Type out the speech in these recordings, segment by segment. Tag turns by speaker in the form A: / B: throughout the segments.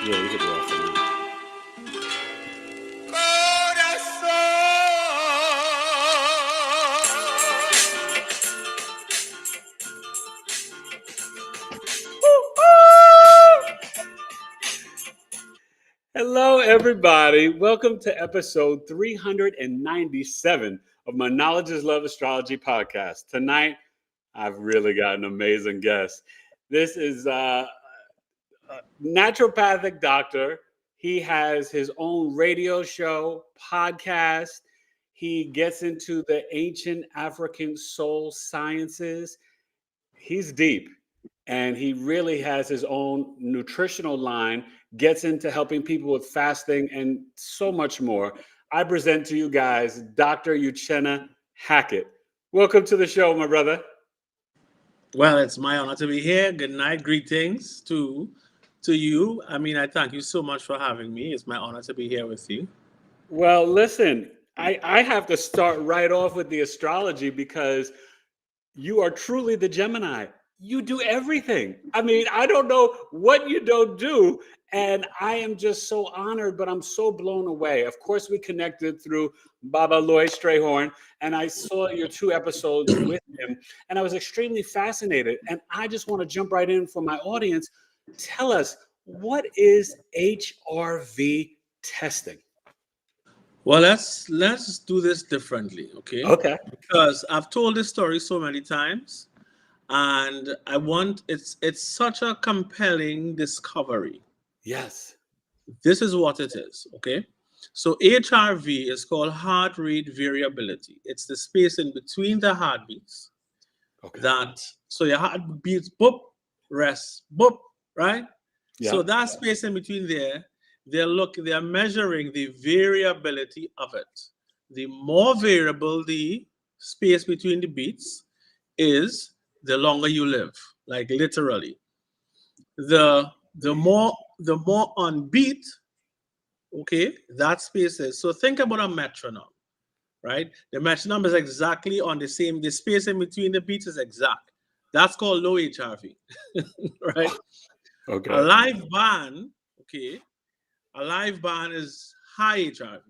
A: Yeah, you could be off for now. Hello, everybody. Welcome to episode 397 of my Knowledge is Love Astrology podcast. Tonight, I've really got an amazing guest. This is a naturopathic doctor. He has his own radio show, podcast. He gets into the ancient African soul sciences. He's deep, and he really has his own nutritional line, gets into helping people with fasting and so much more. I present to you guys Dr. Uchenna Hackett. Welcome to the show, my brother.
B: Well, it's my honor to be here. Good night. Greetings to you. I mean, I thank you so much for having me. It's my honor to be here with you.
A: Well, listen, I have to start right off with the astrology because you are truly the Gemini. You do everything. I mean, I don't know what you don't do. And I am just so honored, but I'm so blown away. Of course, we connected through Baba Loy Strayhorn, and I saw your 2 episodes with him, and I was extremely fascinated. And I just want to jump right in for my audience. Tell us, what is HRV testing?
B: Well, let's do this differently, okay?
A: Okay.
B: Because I've told this story so many times, and it's such a compelling discovery.
A: Yes.
B: This is what it is, okay? So HRV is called heart rate variability. It's the space in between the heartbeats.
A: Okay.
B: So your heart beats, boop, rest, boop, right?
A: Yeah.
B: So that space in between there, they're measuring the variability of it. The more variable the space between the beats is, the longer you live, like literally. The more on beat, okay, that space is. So think about a metronome, right? The metronome is exactly on the space in between the beats is exact. That's called low HRV, right?
A: Okay.
B: A live band, okay, a live band is high HRV.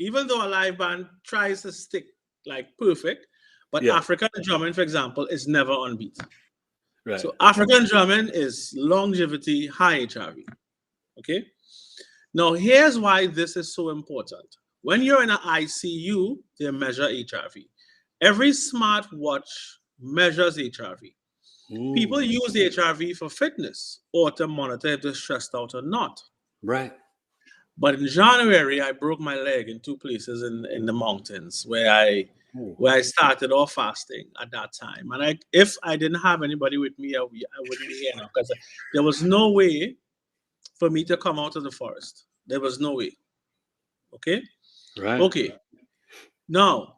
B: Even though a live band tries to stick like perfect, but African drumming, for example, is never on beat.
A: Right.
B: So African drumming is longevity, high HRV. Okay. Now here's why this is so important. When you're in an ICU, they measure HRV. Every smartwatch measures HRV.
A: Ooh.
B: People use HRV for fitness or to monitor if they're stressed out or not.
A: Right.
B: But in January, I broke my leg in 2 places in the mountains where I started off fasting at that time. And if I didn't have anybody with me, I wouldn't be here now, because there was no way for me to come out of the forest. There was no way. Okay?
A: Right.
B: Okay. Now,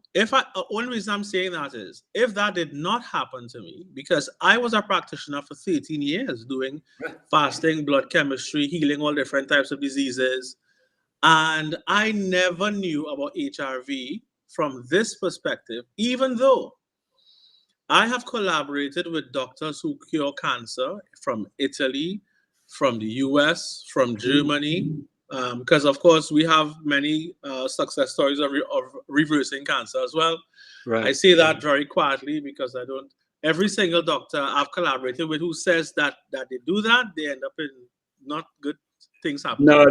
B: only reason I'm saying that is, if that did not happen to me, because I was a practitioner for 13 years doing fasting, blood chemistry, healing all different types of diseases, and I never knew about HRV from this perspective, even though I have collaborated with doctors who cure cancer from Italy, from the US, from Germany, because of course we have many success stories of reversing cancer as well.
A: Right.
B: I say that very quietly because every single doctor I've collaborated with who says that they do that, they end up in not good things happen.
A: No.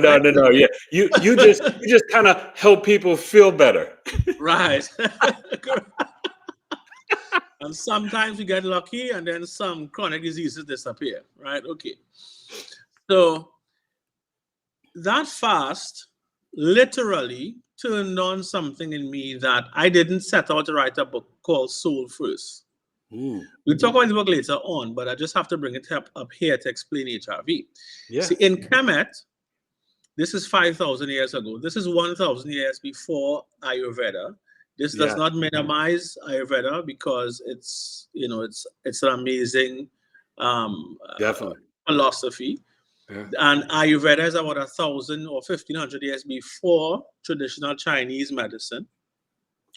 A: Yeah. You just kind of help people feel better.
B: Right. And sometimes we get lucky, and then some chronic diseases disappear. Right. Okay. So that fast literally turned on something in me that I didn't set out to write a book called Soul First. We'll talk about the book later on, but I just have to bring it up here to explain HRV.
A: Yeah.
B: See, in Kemet, this is 5,000 years ago. This is 1,000 years before Ayurveda. This does not minimize Ayurveda because it's an amazing philosophy. Yeah. And Ayurveda is about 1,000 or 1,500 years before traditional Chinese medicine.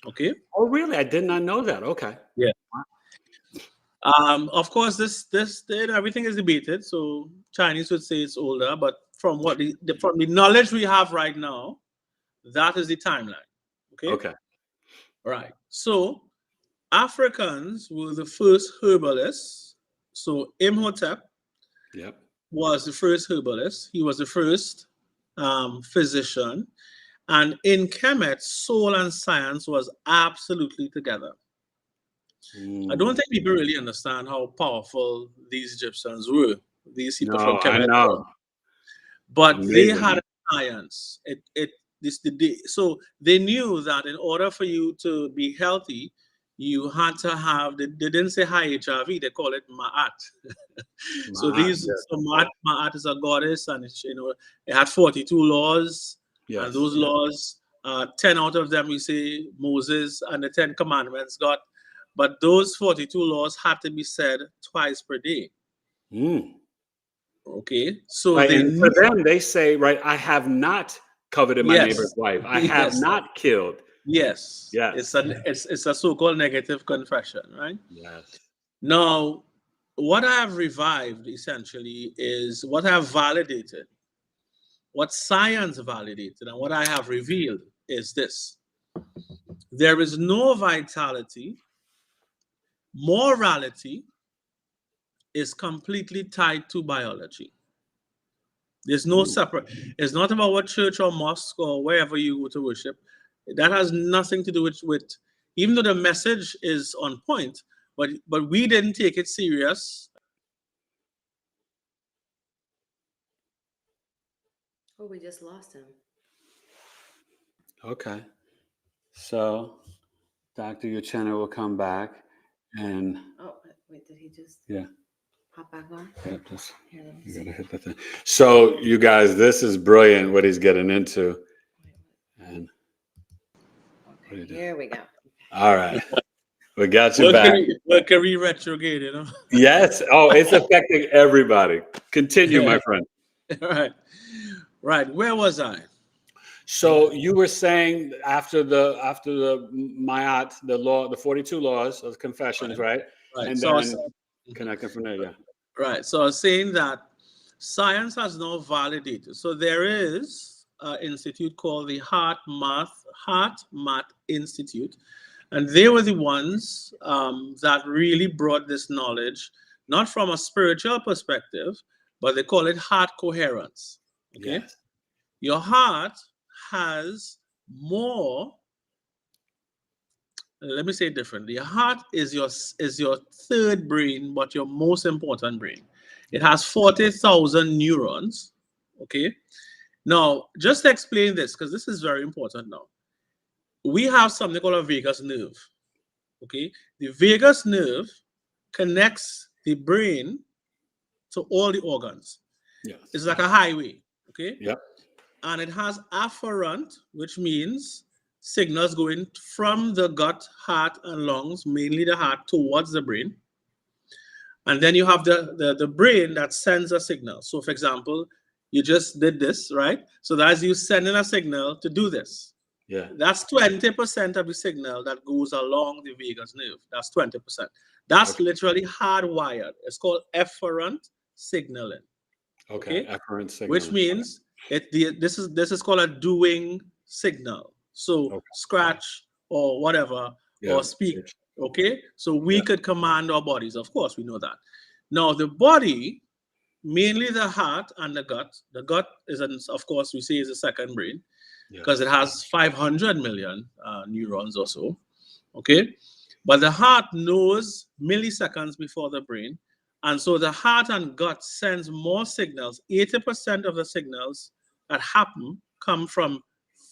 B: Okay.
A: Oh, really? I did not know that. Okay.
B: Yeah. Of course, this everything is debated. So Chinese would say it's older, but from what from the knowledge we have right now, that is the timeline. Okay.
A: Okay.
B: Right. So Africans were the first herbalists. So Imhotep
A: Yep.
B: was the first herbalist. He was the first physician. And in Kemet, soul and science was absolutely together. I don't think people really understand how powerful these Egyptians were. These people from Kemet.
A: I know.
B: But
A: Amazing.
B: they had science. So they knew that in order for you to be healthy, you had to have, they didn't say high HIV, they call it Ma'at. So Ma'at is a goddess, and it had 42 laws. Yes. And those laws, 10 out of them we say Moses and the 10 commandments got, but those 42 laws had to be said twice per day. Okay, so
A: right, and for them, they say, right, I have not coveted my neighbor's wife. I have not killed.
B: Yes.
A: Yes.
B: It's a so-called negative confession, right?
A: Yes.
B: Now, what I have revived essentially is what I have validated, what science validated, and what I have revealed is this. There is no vitality. Morality is completely tied to biology. There's no separate. It's not about what church or mosque or wherever you go to worship. That has nothing to do with even though the message is on point, but we didn't take it serious.
C: Oh, we just lost him.
A: Okay. So Dr. Uchenna will come back and
C: wait, did he just pop back on?
A: Yeah, just you gotta hit that thing. So you guys, this is brilliant what he's getting into. And
C: okay, here we go.
A: All right. We got you back.
B: Mercury retrograde, you know?
A: Yes. Oh, it's affecting everybody. Continue, my friend.
B: All right. Right. Where was I?
A: So you were saying after the Mayat, the law, the 42 laws of confessions, right?
B: Right.
A: And
B: so
A: then connecting from there, yeah.
B: Right. So I was saying that science has now validated. So there is an institute called the Heart Math Institute. And they were the ones that really brought this knowledge, not from a spiritual perspective, but they call it heart coherence. Okay. Yes. Your heart has more. Let me say it differently. Your heart is your third brain, but your most important brain. It has 40,000 neurons. Okay. Now, just to explain this, because this is very important now. We have something called a vagus nerve. Okay. The vagus nerve connects the brain to all the organs. Yes. It's like a highway. Okay.
A: Yep.
B: And it has afferent, which means signals going from the gut, heart, and lungs, mainly the heart, towards the brain. And then you have the brain that sends a signal. So, for example, you just did this, right? So that's you sending a signal to do this.
A: Yeah.
B: That's 20% of the signal that goes along the vagus nerve. That's 20%. That's literally hardwired. It's called efferent signaling.
A: Okay. Efferent signaling.
B: Which means this is called a doing signal. So scratch or whatever or speak. Okay. So we could command our bodies. Of course, we know that. Now the body, mainly the heart and the gut. The gut is, of course, we say is the second brain because it has 500 million neurons or so. Okay. But the heart knows milliseconds before the brain. And so the heart and gut sends more signals. 80% of the signals that happen come from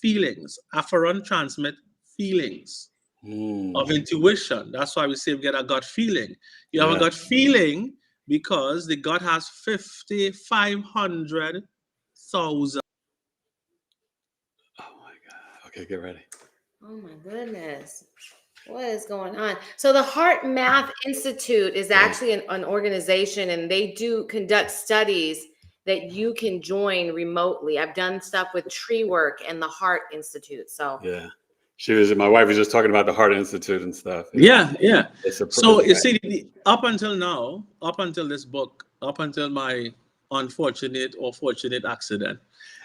B: feelings. Afferent transmit feelings of intuition. That's why we say we get a gut feeling. You have a gut feeling because the gut has 500,000.
A: Oh my God. Okay, get ready.
C: Oh my goodness. What is going on? So the Heart Math Institute is actually an organization, and they do conduct studies that you can join remotely. I've done stuff with Tree Work and the Heart Institute. So
A: yeah, my wife was just talking about the Heart Institute and stuff.
B: Yeah. So you see, up until now, up until this book, up until my unfortunate or fortunate accident.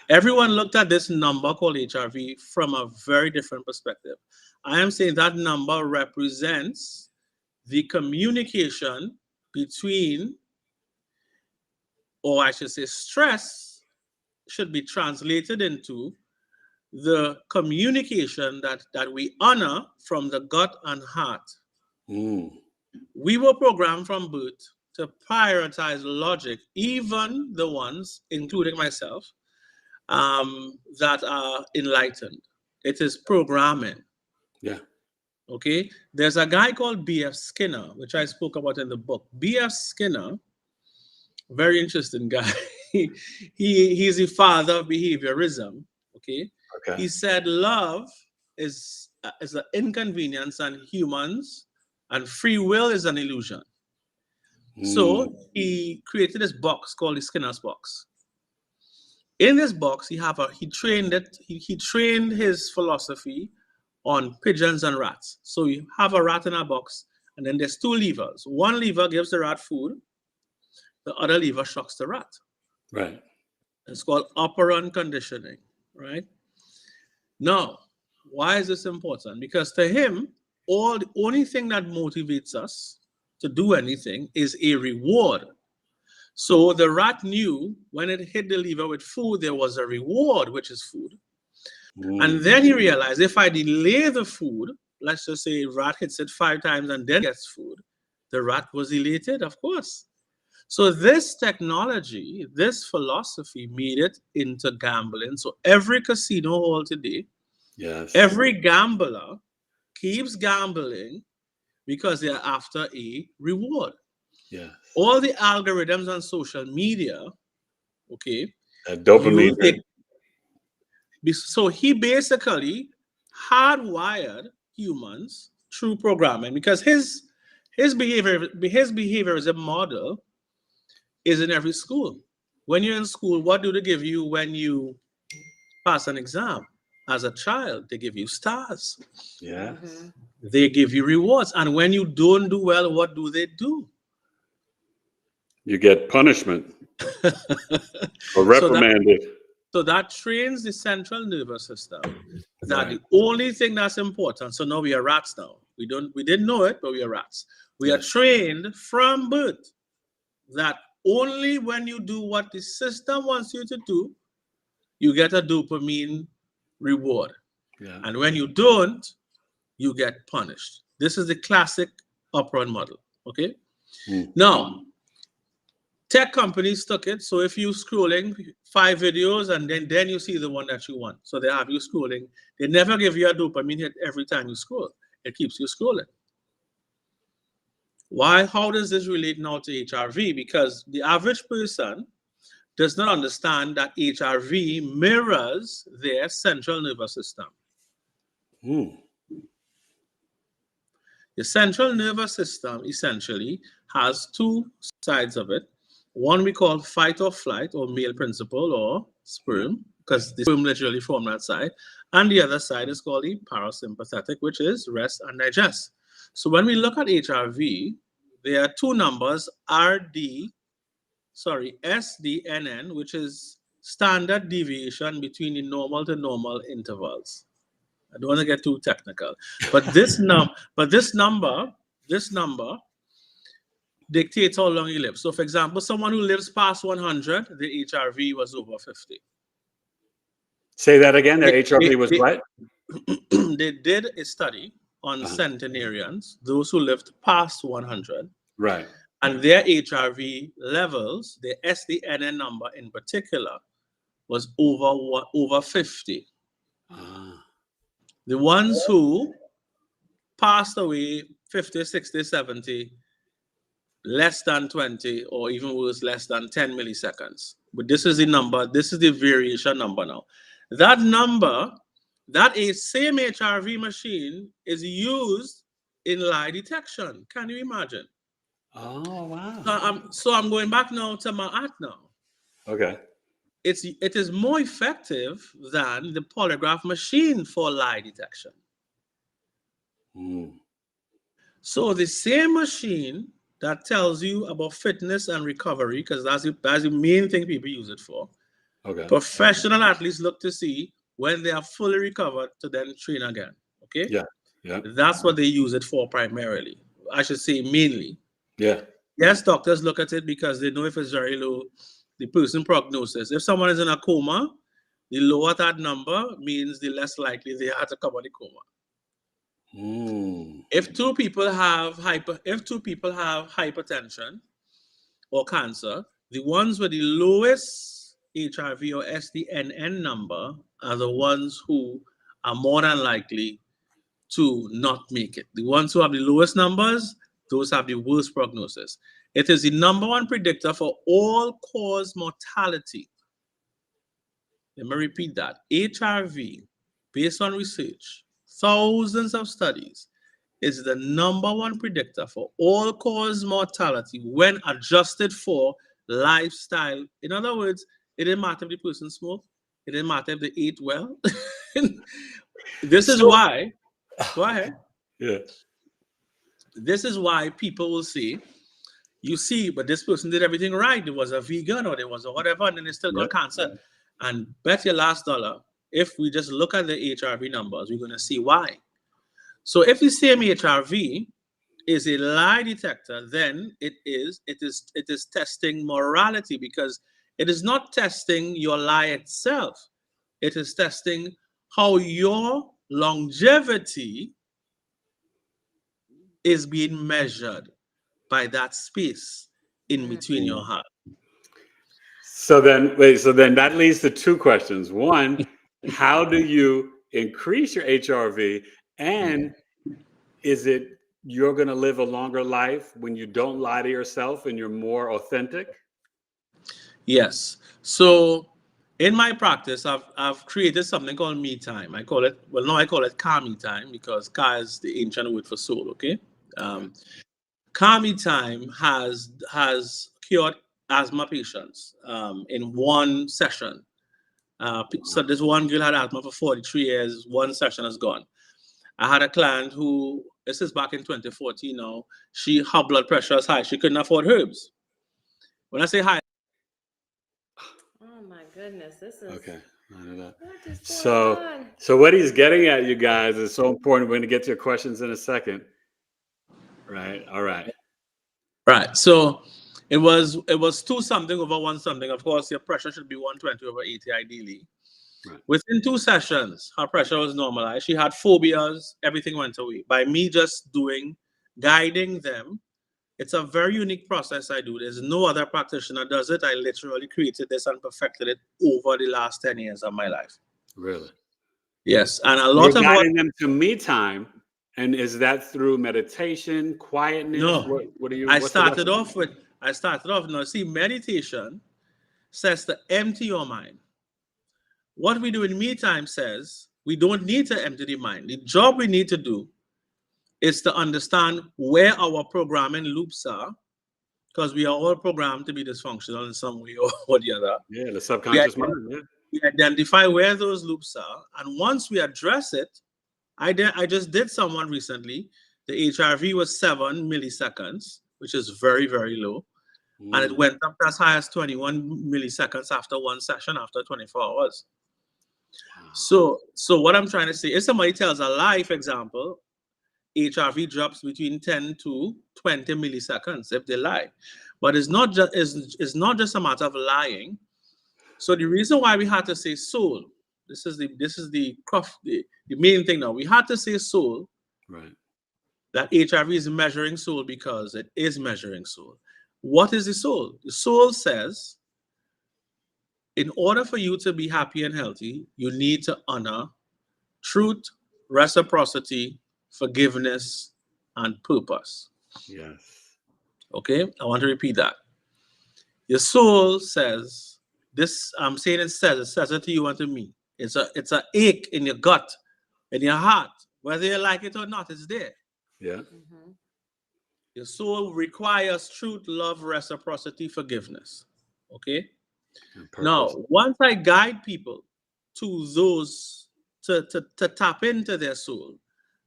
B: Everyone looked at this number called HRV from a very different perspective. I am saying that number represents the communication between, or I should say stress should be translated into the communication that we honor from the gut and heart. We were programmed from birth to prioritize logic, even the ones, including myself, that are enlightened. It is programming.
A: Yeah.
B: Okay. There's a guy called B.F. Skinner, which I spoke about in the book. B.F. Skinner, very interesting guy. He's the father of behaviorism. Okay. He said love is an inconvenience, and humans and free will is an illusion. So he created this box called the Skinner's box. In this box, he trained his philosophy on pigeons and rats. So you have a rat in a box, and then there's two levers. One lever gives the rat food, the other lever shocks the rat.
A: Right.
B: It's called operant conditioning, right? Now, why is this important? Because to him, the only thing that motivates us to do anything is a reward. So the rat knew when it hit the lever with food, there was a reward, which is food. And then he realized if I delay the food, let's just say rat hits it 5 times and then gets food, the rat was elated, of course. So this technology, this philosophy made it into gambling. So every casino hall today, every gambler keeps gambling because they're after a reward. Yeah. All the algorithms on social media, okay.
A: Dopamine.
B: So he basically hardwired humans through programming, because his behavior as a model is in every school. When you're in school, what do they give you when you pass an exam? As a child, they give you stars.
A: Yeah.
B: They give you rewards. And when you don't do well, what do they do?
A: You get punishment or reprimanded.
B: So that trains the central nervous system that the only thing that's important. So now we are rats now. We didn't know it, but we are rats. We are trained from birth that only when you do what the system wants you to do, you get a dopamine reward. Yeah. And when you don't, you get punished. This is the classic operant model. Okay. Now, tech companies took it. So if you're scrolling 5 videos and then you see the one that you want, so they have you scrolling. They never give you a dopamine hit every time you scroll. It keeps you scrolling. Why? How does this relate now to HRV? Because the average person does not understand that HRV mirrors their central nervous system. The central nervous system essentially has 2 sides of it. One we call fight or flight, or male principle, or sperm, because the sperm literally from that side. And the other side is called the parasympathetic, which is rest and digest. So when we look at HRV, there are 2 numbers, SDNN, which is standard deviation between the normal to normal intervals. I don't want to get too technical, but this number dictates how long you live. So, for example, someone who lives past 100, the HRV was over 50.
A: Say that again. Their HRV was what?
B: They did a study on centenarians, those who lived past 100.
A: Right.
B: And their HRV levels, the SDNN number in particular, was over 50. The ones who passed away 50, 60, 70, less than 20, or even worse, less than 10 milliseconds. But this is the number, this is the variation number now. That number, that same HRV machine is used in lie detection. Can you imagine?
A: Oh, wow.
B: So I'm going back now to my art now.
A: Okay.
B: It is more effective than the polygraph machine for lie detection. So the same machine that tells you about fitness and recovery, because that's the main thing people use it for.
A: Okay.
B: Professional athletes look to see when they are fully recovered to then train again. Okay.
A: Yeah. Yeah.
B: That's what they use it for primarily. I should say mainly.
A: Yeah.
B: Yes, doctors look at it because they know if it's very low, the person prognosis. If someone is in a coma, the lower that number means the less likely they are to come out of the coma. If two people have hypertension or cancer, the ones with the lowest HRV or SDNN number are the ones who are more than likely to not make it. The ones who have the lowest numbers, those have the worst prognosis. It is the number one predictor for all-cause mortality. Let me repeat that. HRV, based on research, thousands of studies, is the number one predictor for all-cause mortality when adjusted for lifestyle. In other words, it didn't matter if the person smoked. It didn't matter if they ate well. This is why. Go ahead.
A: Yeah.
B: This is why people will say, you see, but this person did everything right. There was a vegan or there was a whatever, and then they still got cancer. And bet your last dollar, if we just look at the HRV numbers, we're going to see why. So if the same HRV is a lie detector, then it is testing morality, because it is not testing your lie itself. It is testing how your longevity is being measured by that space in between your heart.
A: So then that leads to two questions. One, how do you increase your HRV? And is it you're going to live a longer life when you don't lie to yourself and you're more authentic?
B: Yes. So in my practice, I've created something called me time. I call it Ka me time, because Ka is the ancient word for soul. Okay. Ka me time has cured asthma patients in one session. So this one girl had asthma for 43 years. One session is gone. I had a client who, this is back in 2014 now, her blood pressure is high. She couldn't afford herbs. When I say high.
C: Oh my goodness, this is
A: okay.
C: So
A: what he's getting at, you guys, is so important. We're going to get to your questions in a second. Right. All right.
B: Right. So it was 2 something over 1 something. Of course, your pressure should be 120 over 80 ideally. Right. Within 2 sessions, her pressure was normalized. She had phobias. Everything went away. By me just guiding them. It's a very unique process I do. There's no other practitioner does it. I literally created this and perfected it over the last 10 years of my life.
A: Really?
B: Yes. And a lot of
A: guiding them to me time. And is that through meditation, quietness?
B: No.
A: What do you?
B: I started off, now see, meditation says to empty your mind. What we do in me time says we don't need to empty the mind. The job we need to do is to understand where our programming loops are, because we are all programmed to be dysfunctional in some way or the other.
A: Yeah, the subconscious mind. Yeah.
B: We identify where those loops are, and once we address it, I just did someone recently. The HRV was 7 milliseconds, which is very, very low. And it went up as high as 21 milliseconds after one session, after 24 hours. Wow. So what I'm trying to say, if somebody tells a lie, for example, HRV drops between 10 to 20 milliseconds if they lie. But it's not just a matter of lying. So the reason why we had to say soul, this is the main thing now. We had to say soul.
A: Right.
B: That HRV is measuring soul because it is measuring soul. What is the soul? The soul says, in order for you to be happy and healthy, you need to honor truth, reciprocity, forgiveness, and purpose.
A: Yes.
B: Okay, I want to repeat that. Your soul says this. I'm saying it says it to you and to me. It's a ache in your gut, in your heart, whether you like it or not. It's there.
A: Yeah.
C: Mm-hmm.
B: Your soul requires truth, love, reciprocity, forgiveness. Okay. Now, once I guide people to those to tap into their soul,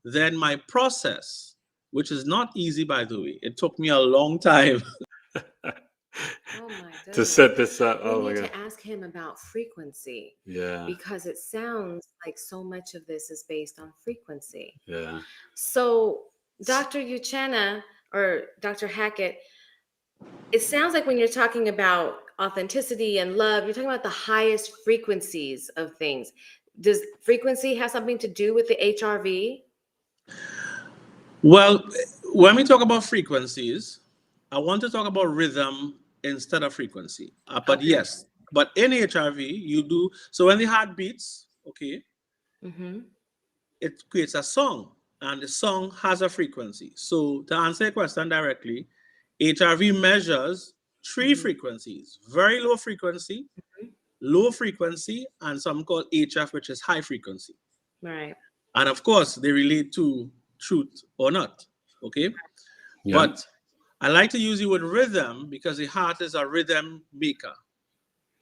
B: then my process which is not easy, by the way. It took me a long time.
C: Oh my
A: To
C: goodness.
A: set this up.
C: We
A: Oh my
C: need
A: God.
C: to ask him about frequency
A: Yeah.
C: because it sounds like so much of this is based on frequency.
A: Yeah.
C: So, Dr. Uchenna or Dr. Hackett, it sounds like when you're talking about authenticity and love, you're talking about the highest frequencies of things. Does frequency have something to do with the HRV?
B: Well, when we talk about frequencies, I want to talk about rhythm instead of frequency. But
C: Okay.
B: yes, but in HRV, you do. So when the heart beats, okay,
C: Mm-hmm.
B: it creates a song, and the song has a frequency. So to answer your question directly, HRV measures three frequencies: very low frequency, low frequency, and something called HF, which is high frequency.
C: Right.
B: And of course, they relate to truth or not. Okay.
A: Yeah.
B: But I like to use the word rhythm because the heart is a rhythm maker.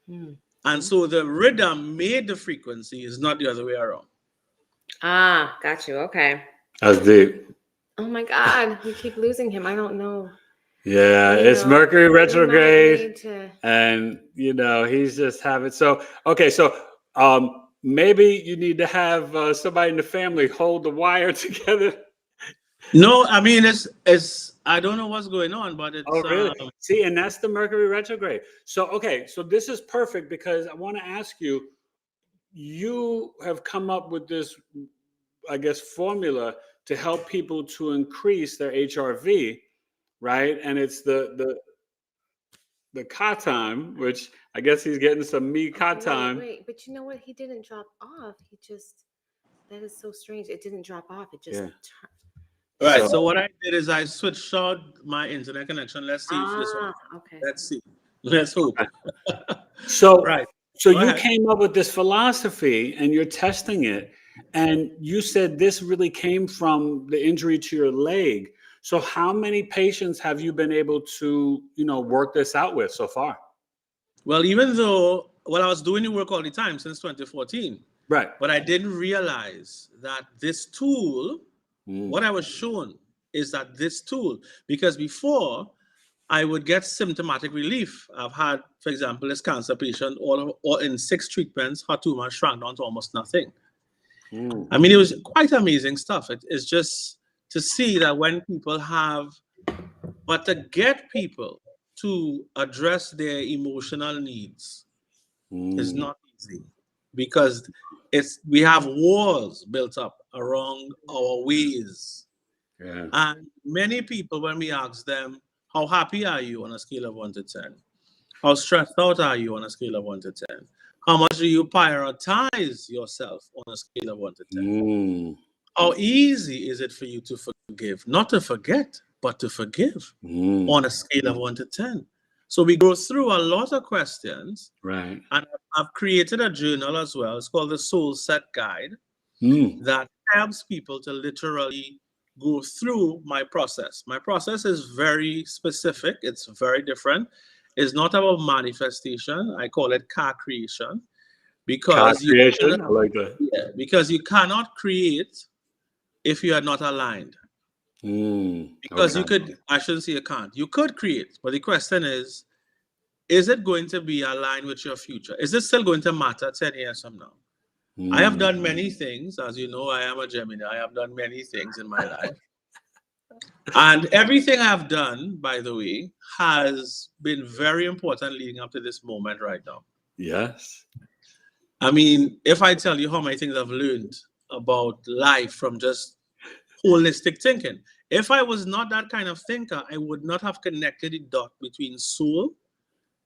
C: Mm.
B: And so the rhythm made the frequency, is not the other way around.
C: Ah, got you. Okay.
A: That's deep.
C: Oh my God, we keep losing him. I don't know.
A: Yeah,
C: You
A: it's
C: know,
A: Mercury
C: we might
A: retrograde,
C: need to-
A: and he's just having so. Okay, so maybe you need to have somebody in the family hold the wire together.
B: No, I mean it's I don't know what's going on, but it's
A: Oh, really? See, and that's the Mercury retrograde. So, okay, so this is perfect because I want to ask you. You have come up with this, I guess, formula to help people to increase their HRV, right? And it's the ka time, which I guess he's getting some me ka time.
C: Wait, but you know what? He didn't drop off. He just, that is so strange. It didn't drop off. It just
A: Yeah.
B: right. So what I did is I switched out my internet connection. Let's see if this one.
C: Okay.
B: Let's see. Let's hope.
A: So
B: Right.
A: So
B: Go
A: you
B: ahead.
A: came up with this philosophy and you're testing it. And you said this really came from the injury to your leg. So how many patients have you been able to, work this out with so far?
B: Well, even though I was doing the work all the time since 2014,
A: Right.
B: but I didn't realize that this tool, what I was shown is that this tool, because before I would get symptomatic relief. I've had, for example, this cancer patient, all in 6 treatments, her tumor shrank down to almost nothing. I mean, it was quite amazing stuff. It's just to see that when people have, but to get people to address their emotional needs is not easy because we have walls built up around our ways.
A: Yeah.
B: And many people, when we ask them, how happy are you on a scale of 1 to 10? How stressed out are you on a scale of 1 to 10? How much do you prioritize yourself on a scale of 1 to 10? How easy is it for you to forgive? Not to forget, but to forgive on a scale of 1 to 10. So we go through a lot of questions.
A: Right.
B: And I've created a journal as well. It's called the Soul Set Guide that helps people to literally go through my process. My process is very specific. It's very different. It's not about manifestation. I call it car creation because
A: creation. I like that.
B: Yeah, because you cannot create if you are not aligned. Because you could, I shouldn't say you can't. You could create, but the question is it going to be aligned with your future? Is it still going to matter 10 years from now? I have done many things. As you know, I am a Gemini. I have done many things in my life. And everything I've done, by the way, has been very important leading up to this moment right now.
A: Yes.
B: I mean, if I tell you how many things I've learned about life from just holistic thinking, if I was not that kind of thinker, I would not have connected the dot between soul,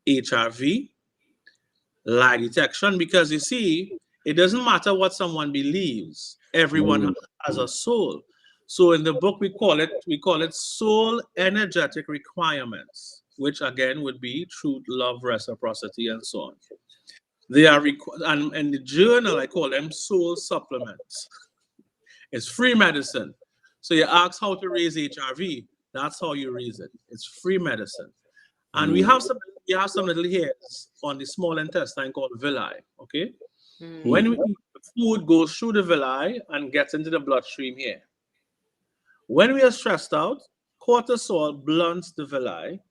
B: HRV, lie detection, because you see, it doesn't matter what someone believes. Everyone has a soul. So in the book, we call it soul energetic requirements, which again would be truth, love, reciprocity, and so on. They are and in the journal, I call them soul supplements. It's free medicine. So you ask how to raise HRV, that's how you raise it. It's free medicine. And we have some little hairs on the small intestine called villi, okay? When we eat, the food goes through the villi and gets into the bloodstream here. When we are stressed out, cortisol blunts the villi,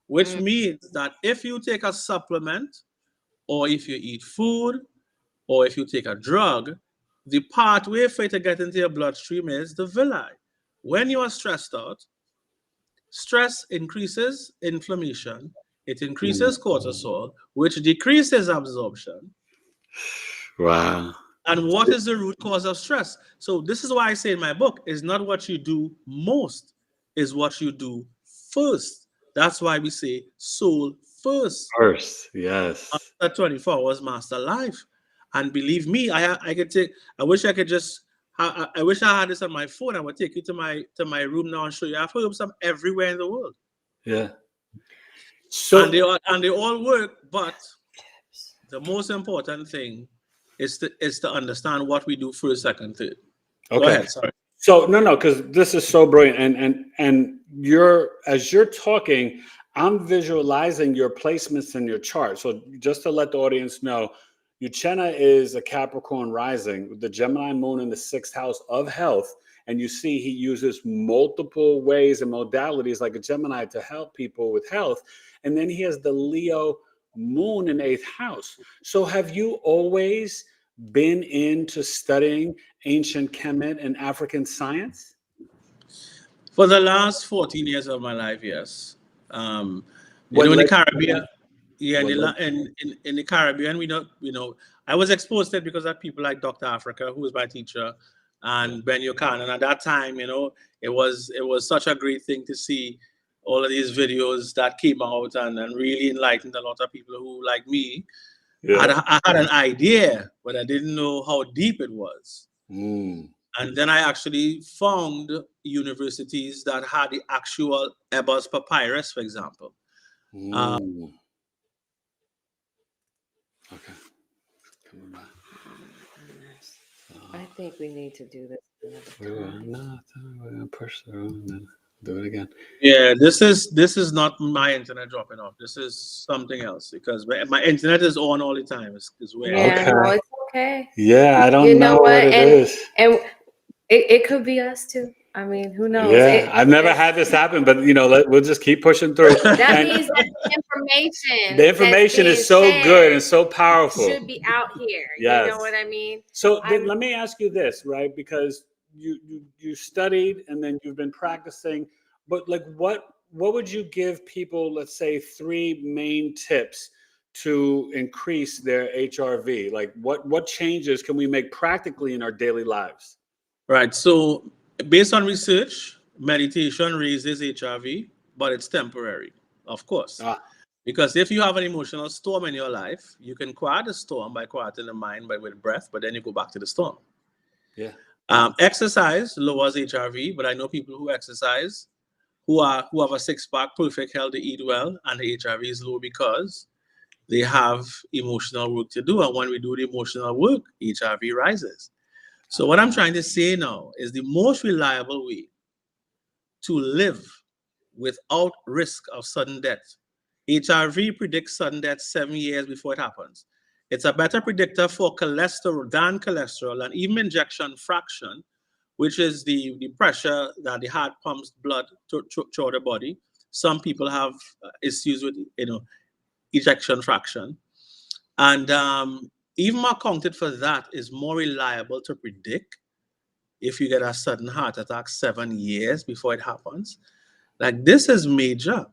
B: which means that if you take a supplement, or if you eat food, or if you take a drug, the pathway for it to get into your bloodstream is the villi. When you are stressed out, stress increases inflammation, it increases cortisol, which decreases absorption.
A: Wow.
B: And what is the root cause of stress? So this is why I say in my book, is not what you do most, is what you do first. That's why we say soul first.
A: First, yes.
B: After 24 hours master life. And believe me, I could take, I wish I could just, I wish I had this on my phone. I would take you to my room now and show you. I've herbs from everywhere in the world.
A: Yeah. So
B: and they all work, but the most important thing is to understand what we do first, second, third.
A: okay.
B: Go ahead, sorry.
A: So no, because this is so brilliant, and as you're talking, I'm visualizing your placements in your chart. So just to let the audience know, Uchenna is a Capricorn rising with the Gemini moon in the 6th house of health. And you see he uses multiple ways and modalities like a Gemini to help people with health. And then he has the Leo moon in 8th house. So have you always been into studying ancient Kemet and African science?
B: For the last 14 years of my life, yes. In the Caribbean, in the Caribbean, I was exposed to it because of people like Dr. Africa, who was my teacher, and Ben Yokan. And at that time, it was such a great thing to see all of these videos that came out and really enlightened a lot of people who, like me, I had an idea, but I didn't know how deep it was. And then I actually found universities that had the actual Ebers papyrus, for example.
A: Okay. Coming back.
C: I think we need to do this another time.
A: No, we're gonna push through and then do it again.
B: Yeah, this is not my internet dropping off. This is something else because my internet is on all the time. It's weird.
C: Yeah, no, it's okay.
A: Yeah, I don't know what it is.
C: And it could be us too. I mean, who knows?
A: Yeah, I've never had this happen, but we'll just keep pushing through.
C: That means that
A: the information is so good and so powerful.
C: Should be out here.
A: Yes.
C: You know what I mean?
A: So then let me ask you this, right? Because you studied and then you've been practicing, but like what would you give people, let's say 3 main tips to increase their HRV? Like what changes can we make practically in our daily lives?
B: Right. So based on research, meditation raises HRV, but it's temporary, of course. Because if you have an emotional storm in your life, you can quiet the storm by quieting the mind with breath, but then you go back to the storm.
A: Yeah.
B: Exercise lowers HRV, but I know people who exercise who have a 6-pack, perfect health, they eat well, and the HRV is low because they have emotional work to do. And when we do the emotional work, HRV rises. So what I'm trying to say now is the most reliable way to live without risk of sudden death. HRV predicts sudden death 7 years before it happens. It's a better predictor for cholesterol and even ejection fraction, which is the pressure that the heart pumps blood through the body. Some people have issues with ejection fraction. And even accounted for that is more reliable to predict if you get a sudden heart attack 7 years before it happens. Like, this is major.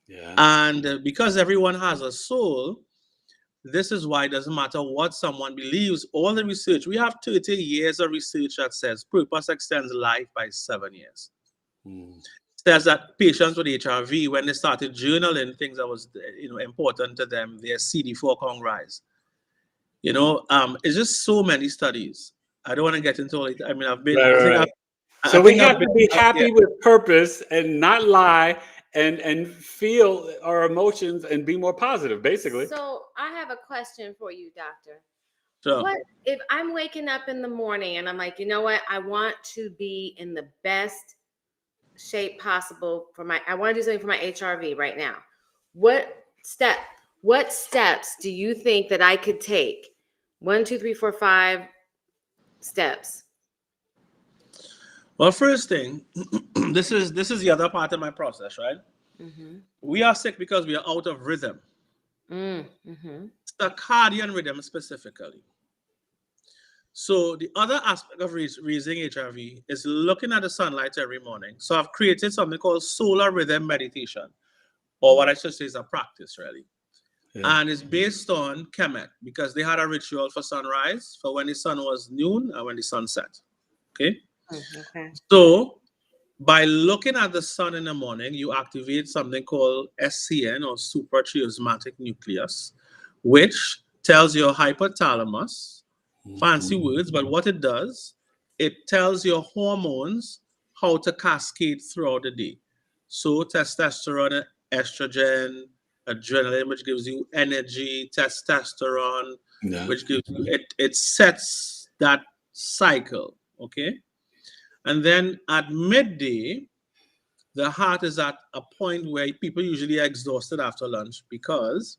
A: Yeah.
B: And because everyone has a soul, this is why it doesn't matter what someone believes. All the research, we have 30 years of research that says purpose extends life by 7 years. Says that patients with HRV, when they started journaling things that was important to them, their CD4 count rise. It's just so many studies. I don't want to get into all it. I mean, I've been.
A: Right. So we have to be happy with purpose and not lie and feel our emotions and be more positive, basically.
C: So I have a question for you, doctor.
B: Sure.
C: What if I'm waking up in the morning and I'm like, you know what? I want to be in the best shape possible I want to do something for my HRV right now. What steps do you think that I could take? 1, 2, 3, 4, 5 steps.
B: Well, first thing, this is the other part of my process, right?
C: Mm-hmm.
B: We are sick because we are out of rhythm.
C: Mm-hmm.
B: Circadian rhythm specifically. So the other aspect of raising HRV is looking at the sunlight every morning. So I've created something called solar rhythm meditation, or what I should say is a practice, really.
A: Yeah.
B: And it's based on Kemet, because they had a ritual for sunrise, for when the sun was noon and when the sun set. Okay.
C: Okay.
B: So by looking at the sun in the morning, you activate something called SCN, or suprachiasmatic nucleus, which tells your hypothalamus, fancy words, but what it does, it tells your hormones how to cascade throughout the day. So testosterone, estrogen, adrenaline, which gives you energy, testosterone,
A: Yeah.
B: which gives you, it sets that cycle, okay? And then at midday, the heart is at a point where people usually are exhausted after lunch because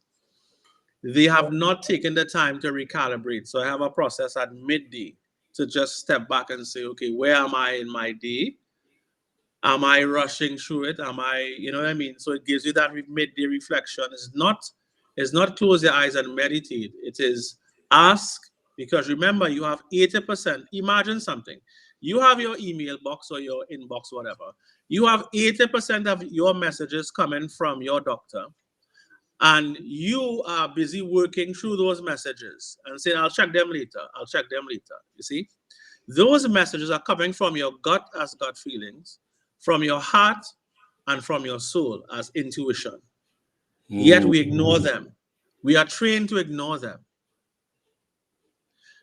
B: they have not taken the time to recalibrate. So I have a process at midday to just step back and say, okay, where am I in my day? Am I rushing through it? Am I, you know what I mean? So it gives you that midday reflection. It's not close your eyes and meditate. It is ask, because remember, you have 80%. Imagine something. You have your email box or your inbox, whatever. You have 80% of your messages coming from your doctor, and you are busy working through those messages and saying, I'll check them later. I'll check them later. You see? Those messages are coming from your gut as gut feelings, from your heart, and from your soul as intuition. Yet we ignore them. We are trained to ignore them.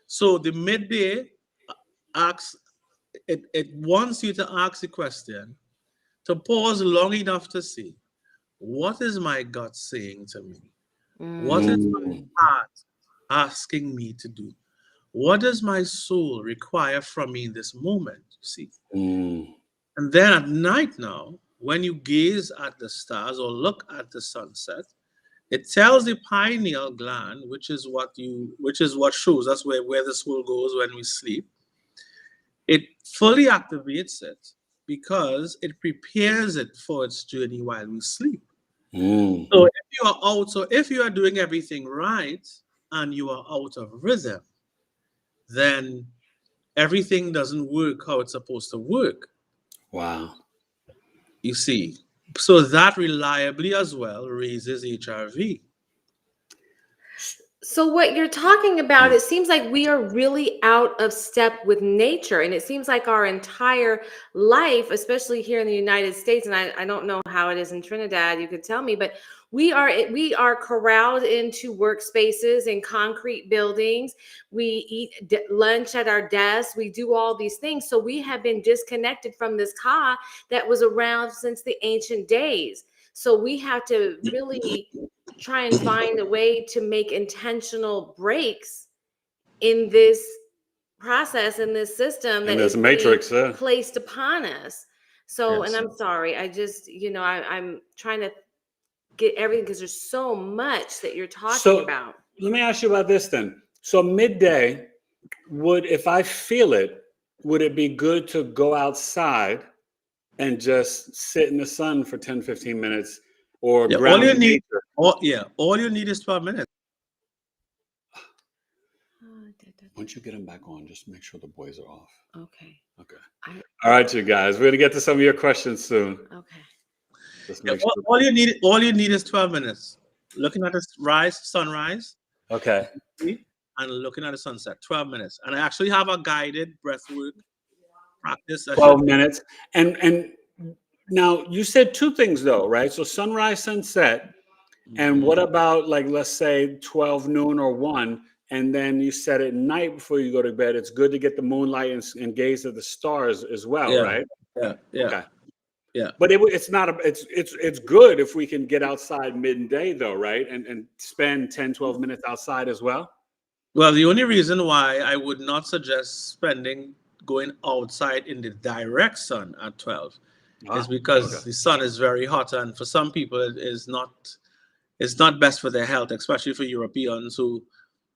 B: So the midday asks, it wants you to ask the question, to pause long enough to see, what is my gut saying to me? What is my heart asking me to do? What does my soul require from me in this moment? See? And then at night now, when you gaze at the stars or look at the sunset, it tells the pineal gland, which is what shows us where the soul goes when we sleep. It fully activates it because it prepares it for its journey while we sleep. So if you are doing everything right and you are out of rhythm, then everything doesn't work how it's supposed to work.
A: Wow.
B: You see, so that reliably as well raises HRV.
C: So what you're talking about, it seems like we are really out of step with nature. And it seems like our entire life, especially here in the United States, and I don't know how it is in Trinidad, you could tell me, but we are corralled into workspaces and concrete buildings. We eat lunch at our desks. We do all these things. So we have been disconnected from this Ka that was around since the ancient days. So we have to really try and find a way to make intentional breaks in this process, in this system that is matrix placed upon us. So, yes. And I'm sorry, I just, I'm trying to get everything because there's so much that you're talking about.
A: Let me ask you about this then. So midday, if I feel it, would it be good to go outside and just sit in the sun for 10, 15 minutes? Or
B: all you need, all you need is 12 minutes.
A: Once you get them back on, just make sure the boys are off.
C: Okay.
A: All right, you guys. We're gonna get to some of your questions soon.
C: Okay.
A: Just make
B: sure. All you need is 12 minutes. Looking at the sunrise.
A: Okay.
B: And looking at the sunset. 12 minutes. And I actually have a guided breathwork practice.
A: 12 minutes. And now you said two things though, right? So sunrise, sunset, and what about let's say 12 noon or 1, and then you said at night before you go to bed, it's good to get the moonlight and gaze at the stars as well, right?
B: Yeah.
A: Okay.
B: Yeah.
A: But it's good if we can get outside midday though, right? And spend 10, 12 minutes outside as well.
B: Well, the only reason why I would not suggest going outside in the direct sun at 12 is because the sun is very hot, and for some people it's not best for their health, especially for Europeans who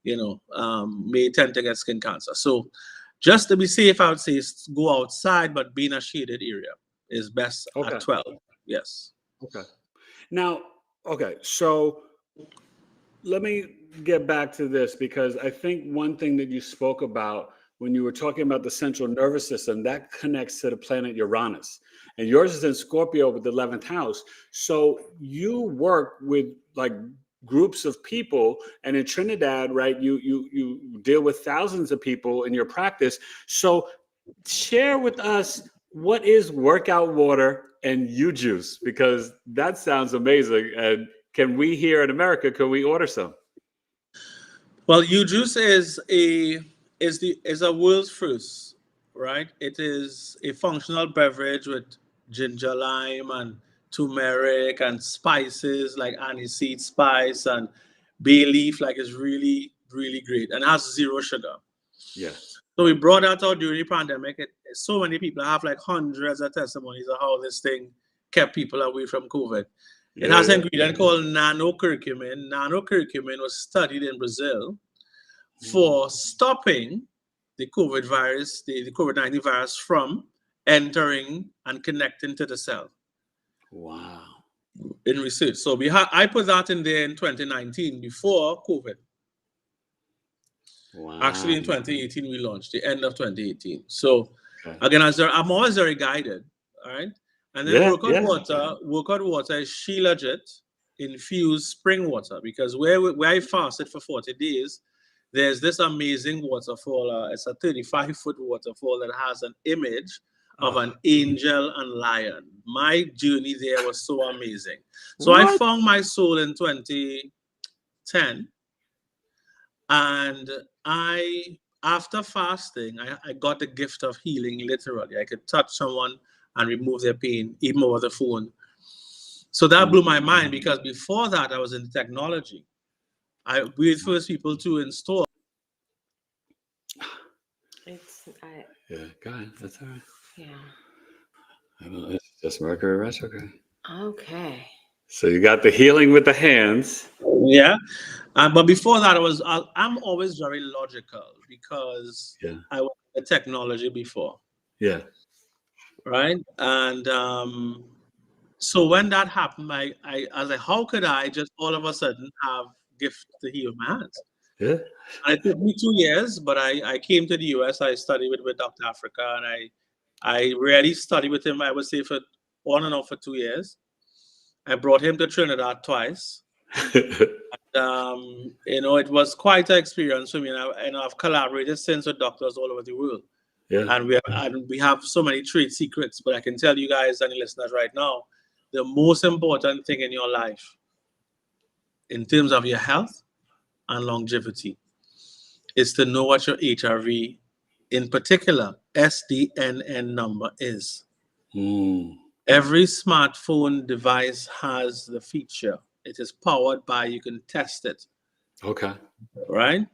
B: may tend to get skin cancer. So Just to be safe, I would say go outside, but be in a shaded area is best at 12. Yes.
A: Okay. Now, okay, so let me get back to this, because I think one thing that you spoke about when you were talking about the central nervous system, that connects to the planet Uranus. And yours is in Scorpio with the 11th house. So you work with like groups of people, and in Trinidad, right, you deal with thousands of people in your practice. So share with us, what is workout water and UJuice, because that sounds amazing. And can we here in America, can we order some?
B: Well, UJuice is a world's first, right? It is a functional beverage with ginger, lime, and turmeric and spices like aniseed spice and bay leaf. Like, it's really, really great, and has 0 sugar.
A: Yeah.
B: So we brought that out during the pandemic. So many people have like hundreds of testimonies of how this thing kept people away from COVID. It has an ingredient called nanocurcumin. Nanocurcumin was studied in Brazil for stopping the COVID virus, the COVID-19 virus, from entering and connecting to the cell.
A: Wow.
B: In research. So I put that in there in 2019 before COVID.
A: Wow.
B: Actually, in 2018, we launched, the end of 2018. So again, I'm always very guided, all right? And then workout water is Shilajit infused spring water, because where I fasted for 40 days, there's this amazing waterfall. It's a 35-foot waterfall that has an image of an angel and lion. My journey there was so amazing. So I found my soul in 2010. And after fasting, I got the gift of healing, literally. I could touch someone and remove their pain, even over the phone. So that blew my mind, because before that, I was in technology. We were the first people to install.
A: Yeah, go ahead. That's all right.
C: Yeah.
A: It's just Mercury retrograde.
C: Okay.
A: So you got the healing with the hands.
B: Yeah. But before that, I'm always very logical, because I was in technology before.
A: Yeah.
B: Right. And so when that happened, I was like, how could I just all of a sudden have gift to heal my hands?
A: Yeah.
B: And it took me 2 years, but I came to the US. I studied with Dr. Africa, and I really studied with him, I would say, for on and off for 2 years. I brought him to Trinidad twice. And, it was quite an experience for me. And I've collaborated since with doctors all over the world.
A: Yeah.
B: And we have so many trade secrets, but I can tell you guys and the listeners right now, the most important thing in your life, in terms of your health and longevity, is to know what your HRV, in particular, SDNN number is. Every smartphone device has the feature. It is powered by, you can test it.
A: Okay.
B: Right?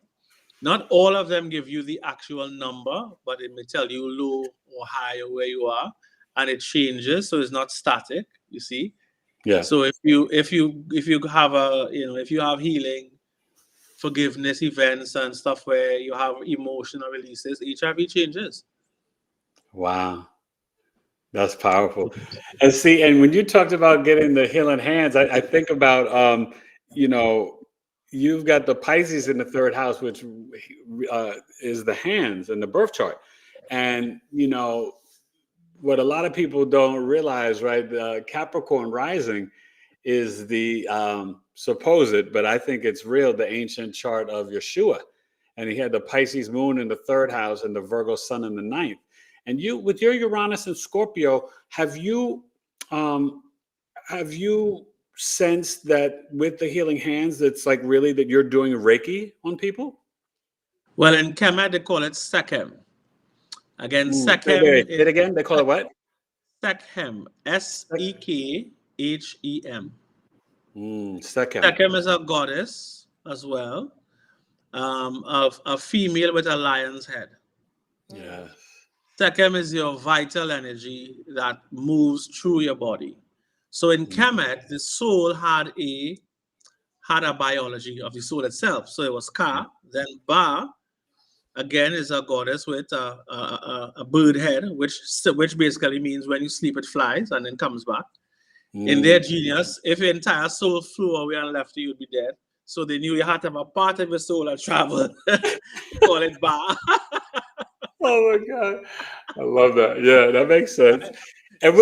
B: Not all of them give you the actual number, but it may tell you low or high or where you are, and it changes, so it's not static. You see?
A: Yeah.
B: So if you have if you have healing, forgiveness events and stuff where you have emotional releases, HRV changes.
A: Wow. That's powerful. And see, and when you talked about getting the healing hands, I think about, you've got the Pisces in the 3rd house, which is the hands and the birth chart. And, what a lot of people don't realize, right? The Capricorn Rising is the supposed, but I think it's real, the ancient chart of Yeshua. And he had the Pisces moon in the 3rd house and the Virgo sun in the 9th. And you, with your Uranus and Scorpio, have you sensed that with the healing hands, it's like really that you're doing Reiki on people?
B: Well, in Kemet, they call it Sekhem. Again, Sekhem.
A: Say it again. They call it what?
B: Sekhem. Sekhem.
A: Sekhem.
B: Sekhem is a goddess as well, of a female with a lion's head.
A: Yes.
B: Sekhem is your vital energy that moves through your body. So in Kemet, the soul had a biology of the soul itself. So it was Ka, then Ba, again, is a goddess with a bird head, which basically means when you sleep it flies and then comes back. In their genius, if your entire soul flew away and left you, you'd be dead. So they knew you had to have a part of your soul that travel. Call it Ba.
A: Oh my God. I love that. Yeah, that makes sense. And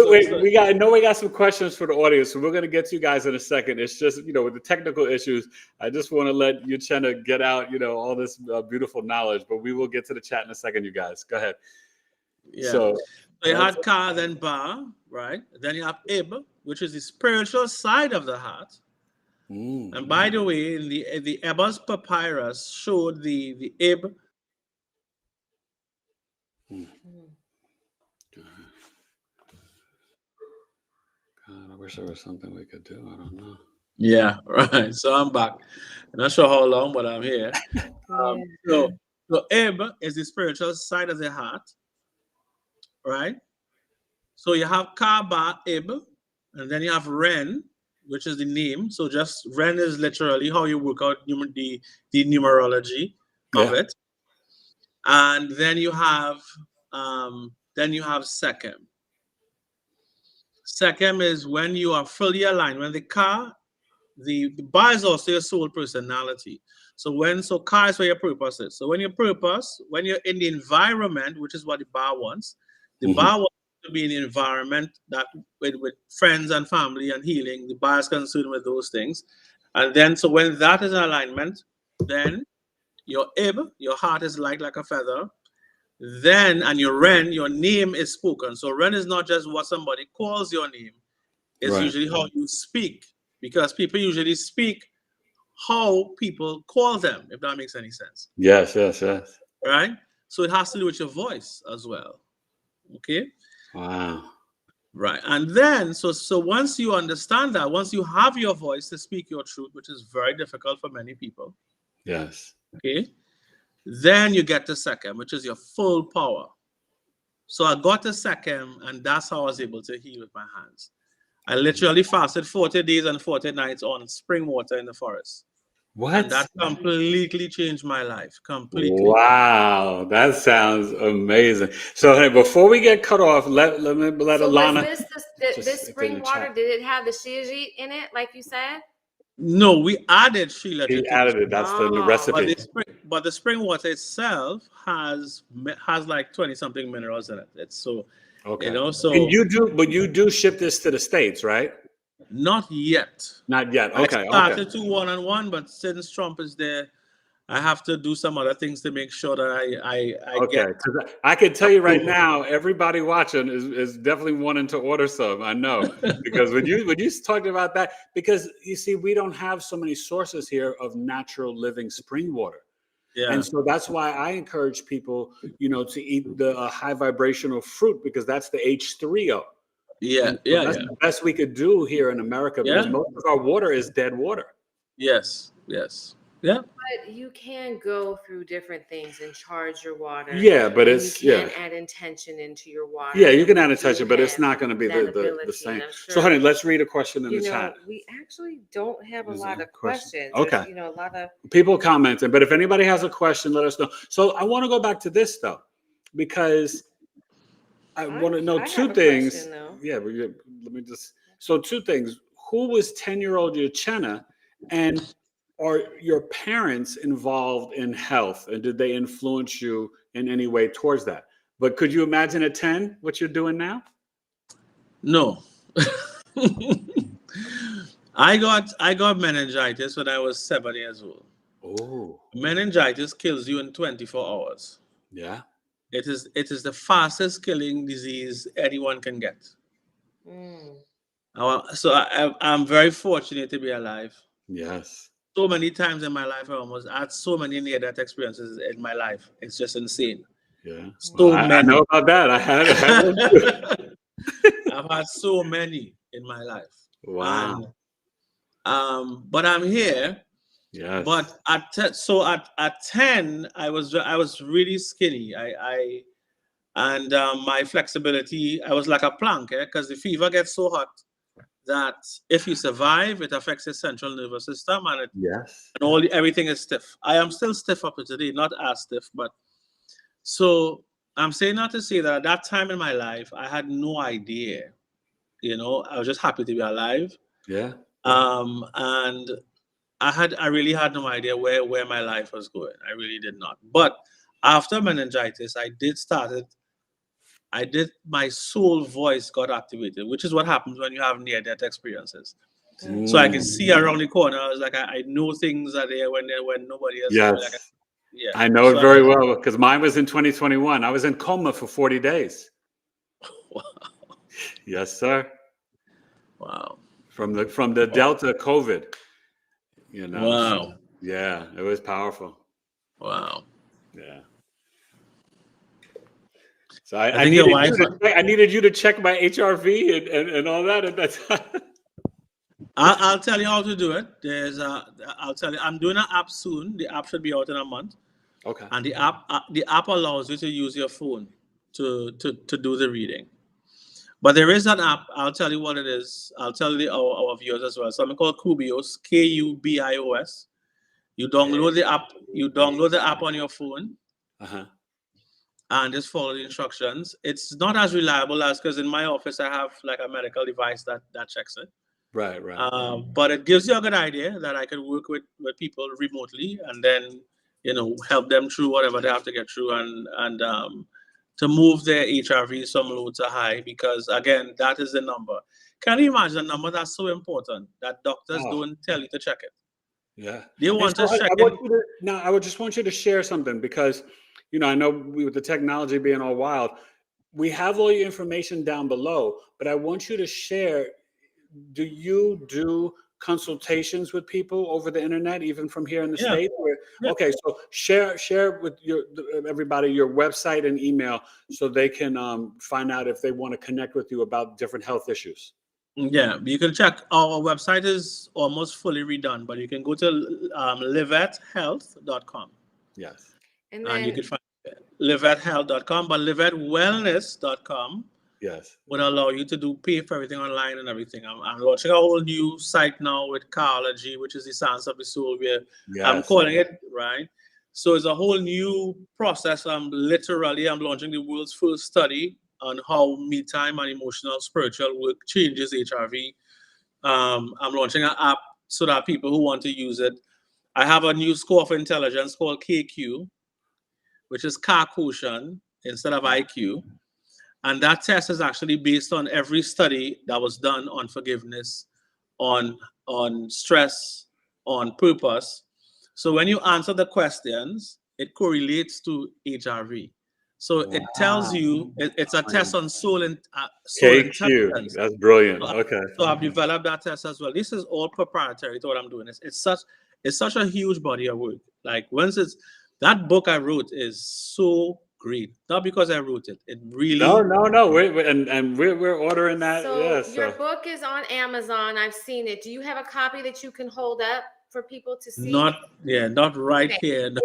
A: I know we got some questions for the audience, so we're going to get to you guys in a second. It's just, with the technical issues, I just want to let Uchenna get out, all this beautiful knowledge, but we will get to the chat in a second, you guys. Go ahead.
B: Yeah.
A: So
B: you had Ka, then Ba, right? Then you have Ib, which is the spiritual side of the heart. And by the way, in the Ebers papyrus showed the Ib.
A: God, I wish there was something we could do. I don't know.
B: Yeah, right. So I'm back. I'm not sure how long, but I'm here. So Ib is the spiritual side of the heart, right? So you have Ka, Ba, Ib, and then you have Ren, which is the name. So just Ren is literally how you work out the numerology of it. And then you have Sechem. Sechem is when you are fully aligned. When the Ba is also your soul personality. So Ka is where your purpose is. So when you're in the environment, which is what the Ba wants, the Ba wants to be in the environment that with friends and family and healing. The Ba is concerned with those things. And then so when that is in alignment, then your Ib, your heart is light like a feather. Then, and your Ren, your name is spoken. So Ren is not just what somebody calls your name. It's usually how you speak, because people usually speak how people call them, if that makes any sense.
A: Yes.
B: Right? So it has to do with your voice as well. Okay?
A: Wow.
B: Right. And then, so once you understand that, once you have your voice to speak your truth, which is very difficult for many people.
A: Yes.
B: Okay? Then you get to Sechem, which is your full power. So I got to Sechem, and that's how I was able to heal with my hands. I literally fasted 40 days and 40 nights on spring water in the forest.
A: What?
B: And that completely changed my life. Completely.
A: Wow, that sounds amazing. So hey, before we get cut off, let Alana.
C: Was this spring water? Did it have the shilajit in it, like you said?
B: No, we added shilajit.
A: He added it. That's the recipe.
B: But the spring water itself has like 20 something minerals in it. It's so
A: okay.
B: So
A: and you do ship this to the States, right?
B: Not yet.
A: Not yet. Okay.
B: I started to one-on-one, but since Trump is there, I have to do some other things to make sure that I get.
A: Because I can tell you right now, everybody watching is definitely wanting to order some. I know, because when you talked about that, because you see, we don't have so many sources here of natural living spring water. Yeah. And so that's why I encourage people, to eat the high vibrational fruit, because that's the H3O.
B: Yeah,
A: that's the best we could do here in America, because most of our water is dead water.
B: Yes. Yeah.
C: But you can go through different things and charge your water.
A: Yeah, but you can
C: add intention into your water.
A: Yeah, you can add intention, but it's not going to be the same. Sure. So, honey, let's read a question in the chat.
C: We actually don't have a lot of questions.
A: Okay.
C: There's, a lot of
A: people commenting, but if anybody has a question, let us know. So I want to go back to this though, because I want to know two things. Yeah, let me just. So 2 things. Who was 10-year-old Uchenna, and are your parents involved in health, and did they influence you in any way towards that? But could you imagine at 10 what you're doing now?
B: No. I got meningitis when I was 7 years old.
A: Oh.
B: Meningitis kills you in 24 hours.
A: Yeah.
B: It is the fastest killing disease anyone can get. So I'm very fortunate to be alive.
A: Yes.
B: So many times in my life, I had so many near-death experiences in my life. It's just insane.
A: Yeah.
B: So many.
A: I know about that. I had one too.
B: I've had so many in my life.
A: Wow.
B: And, but I'm here.
A: Yes.
B: But at 10, I was really skinny. And my flexibility, I was like a plank, because the fever gets so hot that if you survive, it affects your central nervous system, and everything is stiff. I am still stiff up to today, not as stiff, but So I'm saying not to say that at that time in my life, I had no idea. You know, I was just happy to be alive.
A: Yeah.
B: And I really had no idea where my life was going. I really did not. But after meningitis, my soul voice got activated, which is what happens when you have near-death experiences. So I can see around the corner. I was like, I know things are there when nobody else.
A: Yes.
B: Like, yeah.
A: I know it very well because mine was in 2021. I was in coma for 40 days.
B: Wow.
A: Yes, sir.
B: Wow.
A: From the Delta COVID. You know.
B: Wow.
A: So, yeah, it was powerful.
B: Wow.
A: Yeah. So I
B: think your wife.
A: I needed you to check my HRV and all that at that time.
B: I'll tell you how to do it. I'll tell you. I'm doing an app soon. The app should be out in a month.
A: Okay.
B: And the app allows you to use your phone to do the reading. But there is an app. I'll tell you what it is. I'll tell our viewers as well. Something called Kubios, Kubios. You download the app. You download the app on your phone. And just follow the instructions. It's not as reliable as, because in my office I have like a medical device that checks it.
A: Right.
B: But it gives you a good idea that I can work with people remotely and then, you know, help them through whatever they have to get through and to move their HRV some low to high, because again, that is the number. Can you imagine a number that's so important that doctors don't tell you to check it?
A: Yeah.
B: They want to check it.
A: I would just want you to share something because, you know, I know with the technology being all wild, we have all your information down below, but I want you to share. Do you do consultations with people over the internet, even from here in the States? Okay, so share with everybody your website and email so they can find out if they want to connect with you about different health issues.
B: Yeah, you can check. Our website is almost fully redone, but you can go to livethealth.com.
A: Yes.
B: And you can find livethealth.com, but livetwellness.com.
A: Yes.
B: Would allow you to pay for everything online and everything. I'm launching a whole new site now with Kaology, which is the science of the soul. I'm calling it, right? So it's a whole new process. I'm launching the world's first study on how me time and emotional spiritual work changes HRV. I'm launching an app so that people who want to use it. I have a new score of intelligence called KQ, which is car quotient instead of IQ. And that test is actually based on every study that was done on forgiveness, on stress, on purpose. So when you answer the questions, it correlates to HRV. So it tells you, it's a test on soul and soul intelligence.
A: That's brilliant. Okay.
B: So I've developed that test as well. This is all proprietary to what I'm doing. It's such a huge body of work. Like that book I wrote is so great. Not because I wrote it. It really.
A: No. We're ordering that.
C: So your book is on Amazon. I've seen it. Do you have a copy that you can hold up for people to see?
B: Not right here. No.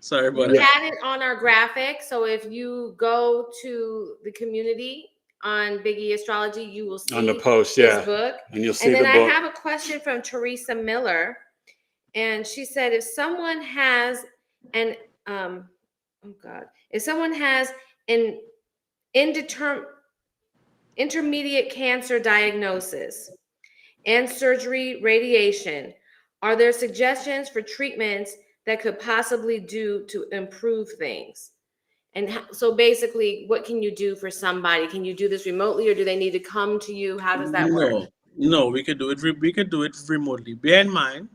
B: Sorry, but
C: we had it on our graphic. So if you go to the community on BigEAstrology, you will see
A: on the post,
C: this book.
A: And you'll see
C: the book. And then I have a question from Teresa Miller, and she said, if someone has an intermediate cancer diagnosis and surgery, radiation, are there suggestions for treatments that could possibly do to improve things? And so basically, what can you do for somebody? Can you do this remotely, or do they need to come to you? How does that work?
B: No, we could do it. We could do it remotely. Bear in mind,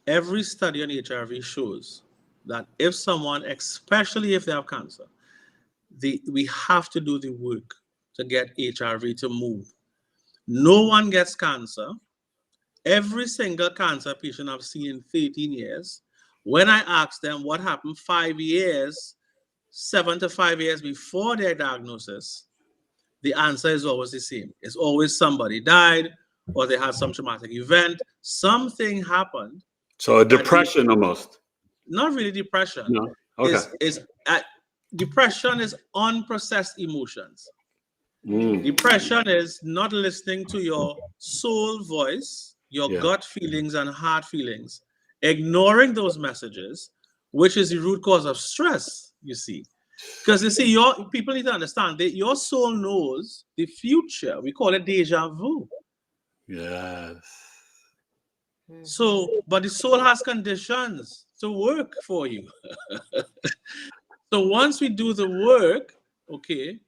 B: every study on HRV shows that if someone, especially if they have cancer, we have to do the work to get HRV to move. No one gets cancer. Every single cancer patient I've seen in 13 years, when I ask them what happened 7 to 5 years before their diagnosis, the answer is always the same. It's always somebody died or they had some traumatic event. Something happened.
A: So a depression almost.
B: Not really depression.
A: No. Okay.
B: Depression is unprocessed emotions. Depression is not listening to your soul voice, your gut feelings and heart feelings, ignoring those messages, which is the root cause of stress. you see. Because you see, your people need to understand that your soul knows the future. We call it deja vu.
A: Yes.
B: So, but the soul has conditions to work for you. So once we do the work, okay,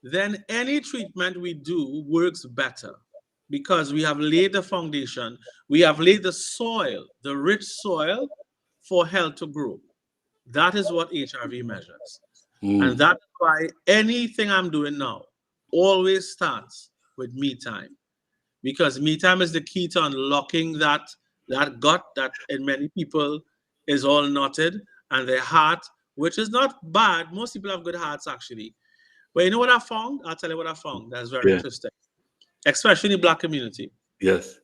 B: then any treatment we do works better because we have laid the foundation. We have laid the soil, the rich soil for health to grow. That is what HRV measures. And that's why anything I'm doing now always starts with me time. Because me time is the key to unlocking that gut that in many people is all knotted, and their heart, which is not bad. Most people have good hearts, actually. But you know what I found? I'll tell you what I found. That's very interesting, especially in the Black community.
A: Yes.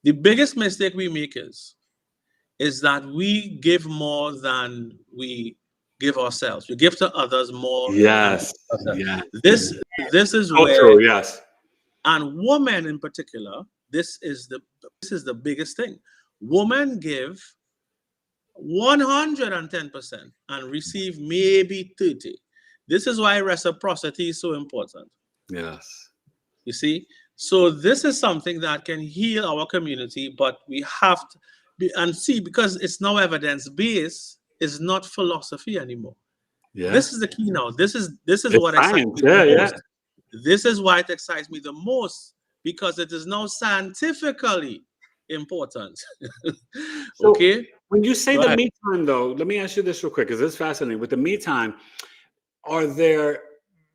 B: The biggest mistake we make is that we give more than we give ourselves. We give to others more.
A: Yes.
B: Yeah. This is
A: Oh,
B: where,
A: true. Yes.
B: and women in particular, this is the biggest thing. Women give 110% and receive maybe 30. This is why reciprocity is so important.
A: Yes.
B: You see, so this is something that can heal our community, but we have to be and see, because it's now evidence-based, is not philosophy anymore.
A: Yeah.
B: This is the key now. This is
A: It's
B: what excites
A: science.
B: me
A: Yeah,
B: the
A: yeah.
B: most. This is why it excites me the most, because it is now scientifically important.
A: So,
B: okay.
A: when you say
B: Go
A: the
B: ahead.
A: me time, though, let me ask you this real quick, because it's fascinating. With the me time, are there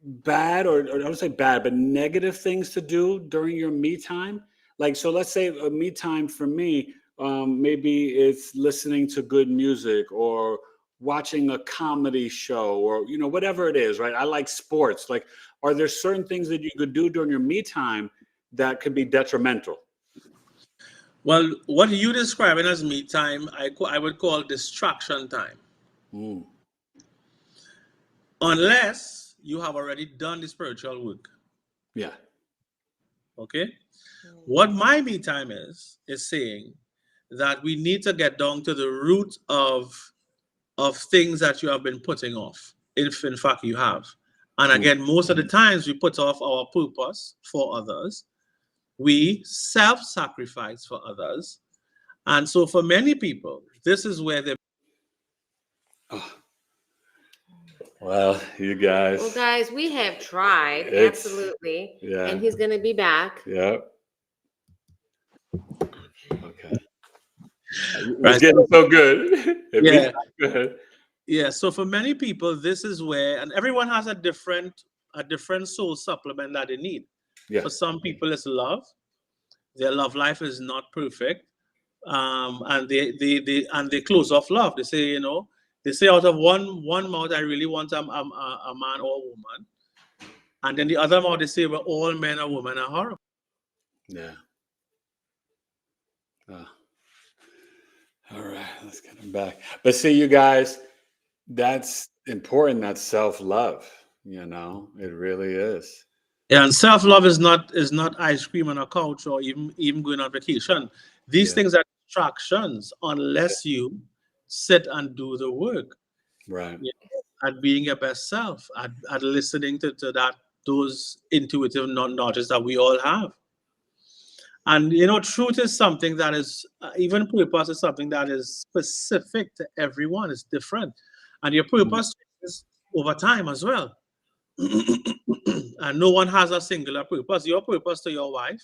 A: bad, or I don't say bad, but negative things to do during your me time? Like, so let's say a me time for me, maybe it's listening to good music or watching a comedy show, or whatever it is, right? I like sports. Like, are there certain things that you could do during your me time that could be detrimental?
B: Well, what you describing as me time, I would call distraction time. Unless you have already done the spiritual work.
A: Yeah.
B: Okay? What my me time is saying that we need to get down to the root of things that you have been putting off. If in fact you have. And again, most of the times we put off our purpose for others. We self-sacrifice for others. And so for many people, this is where they...
A: Well, you guys.
C: Well, guys, we have tried. Absolutely.
A: Yeah.
C: And he's going to be back.
A: Yep. Okay. It's getting so good.
B: Yeah.
A: Go ahead.
B: Yeah. So for many people, this is where, and everyone has a different soul supplement that they need.
A: Yeah.
B: For some people, it's love. Their love life is not perfect. And they close off love. They say, they say out of one mouth, I really want a man or a woman. And then the other mouth, they say, well, all men or women are horrible.
A: Yeah. All right, let's get him back. But see, you guys, that's important. That's self-love. It really is.
B: Yeah, and self-love is not ice cream on a couch or even going on vacation. These things are distractions unless you sit and do the work.
A: Right.
B: At being your best self, at listening to those intuitive knowledge that we all have. And truth is something that is even purpose is something that is specific to everyone. It's different, and your purpose is over time as well. And no one has a singular purpose. Your purpose to your wife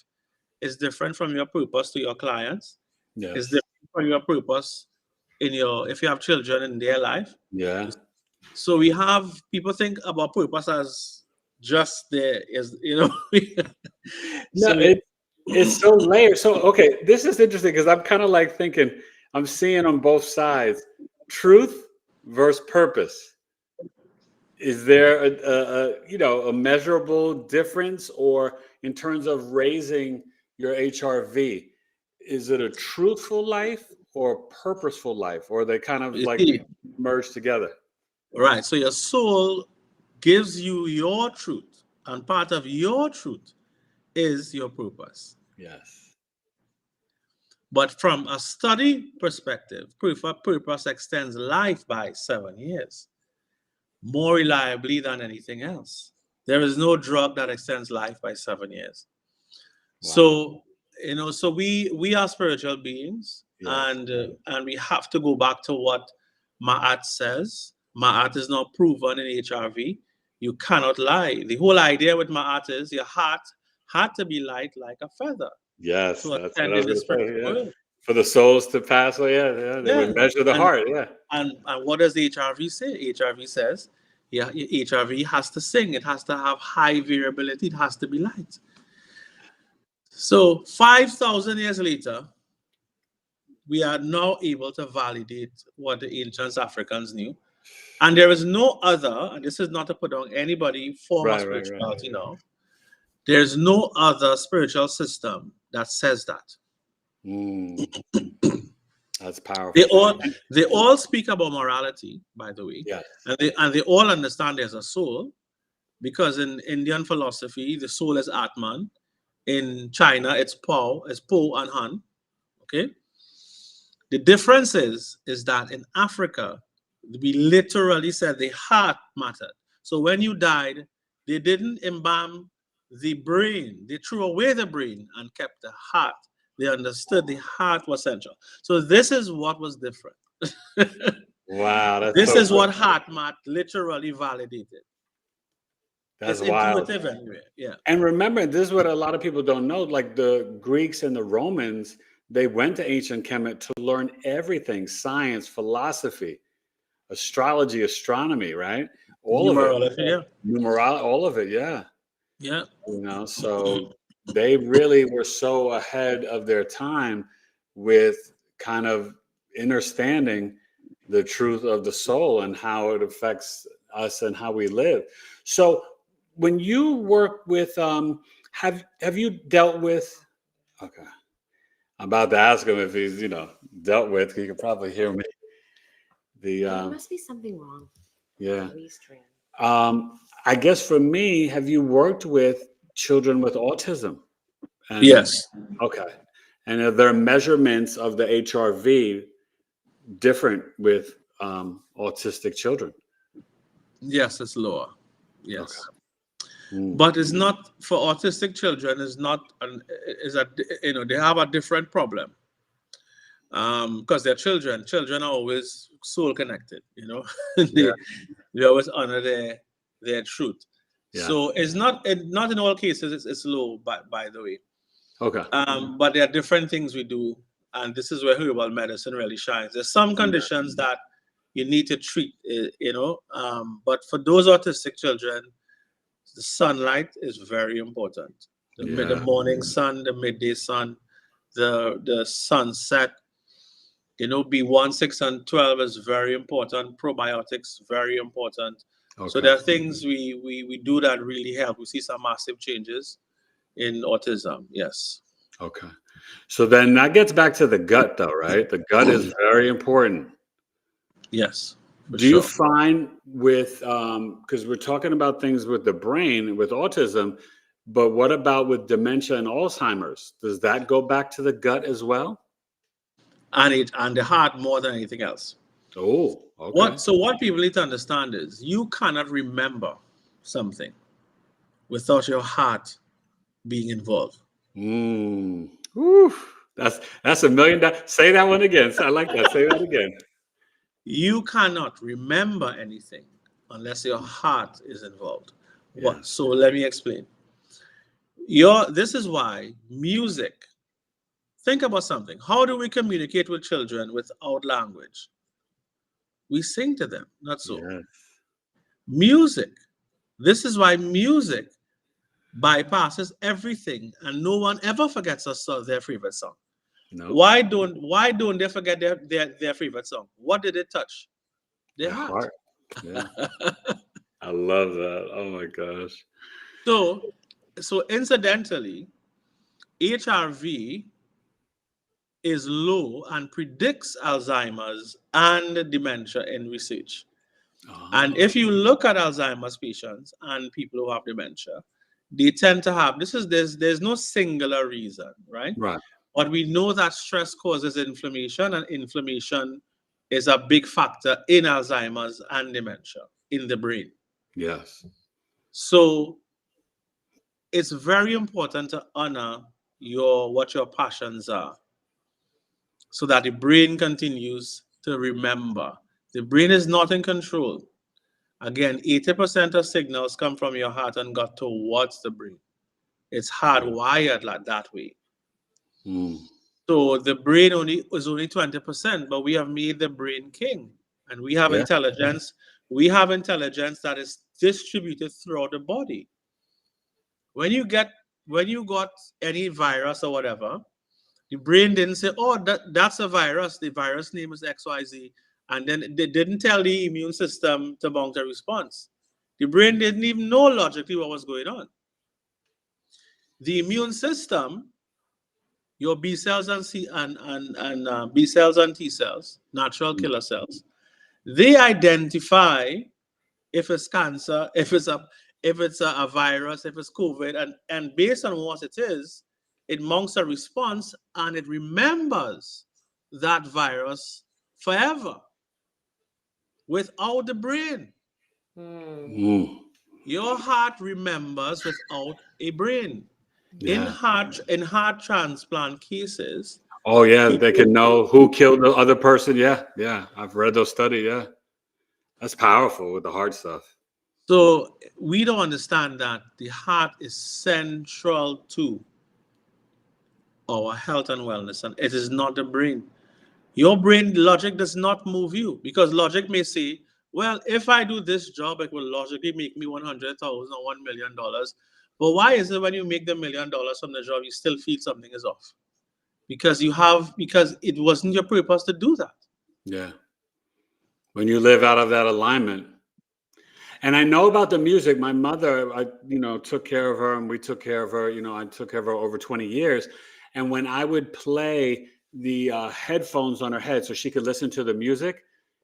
B: is different from your purpose to your clients.
A: Yes.
B: It's different from your purpose if you have children in their life.
A: Yeah.
B: So people think about purpose as just there,
A: No, it's so layered. So, okay, this is interesting because I'm kind of like thinking, I'm seeing on both sides, truth versus purpose. Is there a measurable difference, or in terms of raising your HRV, is it a truthful life or a purposeful life, or are they kind of like merged together?
B: Right. So your soul gives you your truth, and part of your truth is your purpose.
A: Yes.
B: But from a study perspective, purpose extends life by 7 years. more reliably than anything else. There is no drug that extends life by 7 years.
A: Wow.
B: So, so we are spiritual beings,
A: Yes.
B: and we have to go back to what Ma'at says. Ma'at is not proven in HRV. You cannot lie. The whole idea with Ma'at is your heart had to be light like a feather.
A: Yes,
B: So
A: that's what I was going to say. Yeah.
B: world.
A: For the souls to pass, well, yeah, they would measure the heart. Yeah.
B: And what does the HRV say? HRV says, yeah, HRV has to sing. It has to have high variability. It has to be light. So 5,000 years later, we are now able to validate what the ancient Africans knew. And there is no other, and this is not to put down anybody form of spirituality now. There's no other spiritual system that says that.
A: That's powerful.
B: They all speak about morality, by the way.
A: Yeah.
B: And they all understand there's a soul, because in Indian philosophy, the soul is Atman. In China, it's Po and Han. Okay. The difference is that in Africa, we literally said the heart mattered. So when you died, they didn't embalm the brain. They threw away the brain and kept the heart. They understood the heart was central. So this is what was different.
A: Wow.
B: This is what heart math literally validated.
A: That's
B: it's
A: wild.
B: intuitive anyway. Yeah.
A: And remember, this is what a lot of people don't know. Like the Greeks and the Romans, they went to ancient Kemet to learn everything: science, philosophy, astrology, astronomy, right? All of it.
B: Yeah.
A: Numerology, all of it. Yeah.
B: Yeah.
A: So they really were so ahead of their time with kind of understanding the truth of the soul and how it affects us and how we live. So when you work with, have you dealt with, okay, I'm about to ask him if he's, dealt with, he can probably hear me.
C: There must be something wrong.
A: Yeah. I guess for me, have you worked with children with autism? And,
B: yes.
A: Okay. And are there measurements of the HRV different with autistic children?
B: Yes, it's lower. Yes.
A: Okay.
B: But it's not for autistic children. It's not they have a different problem because they're children. Children are always soul connected. They always honor their truth. Yeah. So it's not in all cases. It's low. By the way.
A: Okay.
B: But there are different things we do, and this is where herbal medicine really shines. There's some conditions that you need to treat. But for those autistic children, the sunlight is very important. The morning sun, the midday sun, the sunset. B1, 6, and 12 is very important. Probiotics, very important. Okay. So there are things we do that really help. We see some massive changes in autism. Yes.
A: Okay. So then that gets back to the gut, though, right? The gut is very important.
B: Yes.
A: Do you find with, because we're talking about things with the brain, with autism, but what about with dementia and Alzheimer's? Does that go back to the gut as well?
B: And the heart more than anything else.
A: Oh, okay.
B: What people need to understand is you cannot remember something without your heart being involved.
A: That's $1 million. Say that one again. I like that. Say that again.
B: You cannot remember anything unless your heart is involved. Yeah. So let me explain. This is why music. Think about something. How do we communicate with children without language? We sing to them, not so. Yes. Music. This is why music bypasses everything, and no one ever forgets their favorite song. No. Why don't they forget their favorite song? What did it touch? Their heart.
A: Yeah. I love that. Oh my gosh.
B: So incidentally, HRV is low and predicts Alzheimer's and dementia in research. Oh. And if you look at Alzheimer's patients and people who have dementia, they tend to have, there's no singular reason, right?
A: Right.
B: But we know that stress causes inflammation, and inflammation is a big factor in Alzheimer's and dementia. in the brain.
A: Yes.
B: So it's very important to honor what your passions are, so that the brain continues to remember. The brain is not in control. Again, 80% of signals come from your heart and go towards the brain. It's hardwired like that way. So the brain is only 20%, but we have made the brain king. And we have intelligence. We have intelligence that is distributed throughout the body. When you got any virus or whatever, the brain didn't say, oh, that's a virus. The virus name is XYZ. And then they didn't tell the immune system to mount a response. The brain didn't even know logically what was going on. The immune system, your B cells and B cells and T cells, natural killer cells, they identify if it's cancer, if it's a virus, if it's COVID, and based on what it is, it mounts a response and it remembers that virus forever without the brain. Your heart remembers without a brain. In heart transplant cases.
A: Oh yeah, they can know who killed the other person. Yeah, I've read those studies. Yeah, that's powerful with the heart stuff.
B: So we don't understand that the heart is central to our health and wellness, and it is not the brain. Your brain logic does not move you, because logic may say, well, if I do this job, it will logically make me $100,000 or $1 million. But why is it when you make the $1 million from the job, you still feel something is off? Because it wasn't your purpose to do that.
A: Yeah. When you live out of that alignment. And I know about the music. My mother, I took care of her, and we took care of her. I took care of her over 20 years. And when I would play the headphones on her head so she could listen to the music,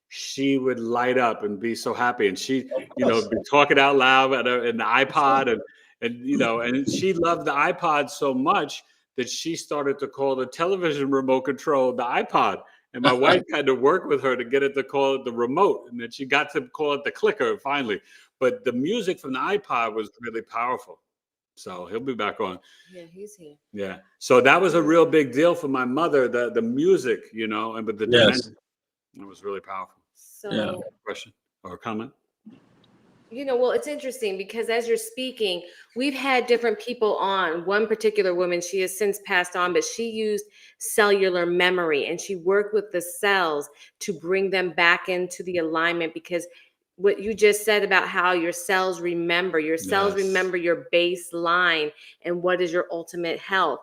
A: she would light up and be so happy. And she, be talking out loud in the iPod, and she loved the iPod so much that she started to call the television remote control the iPod. And my wife had to work with her to get it to call it the remote. And then she got to call it the clicker finally. But the music from the iPod was really powerful. So he'll be back on.
C: Yeah, he's here.
A: Yeah. So that was a real big deal for my mother, the music, and but the dimension. It was really powerful.
C: So
A: question or comment?
C: Well, it's interesting because as you're speaking, we've had different people on. One particular woman, she has since passed on, but she used cellular memory and she worked with the cells to bring them back into the alignment, because what you just said about how your cells remember your baseline and what is your ultimate health.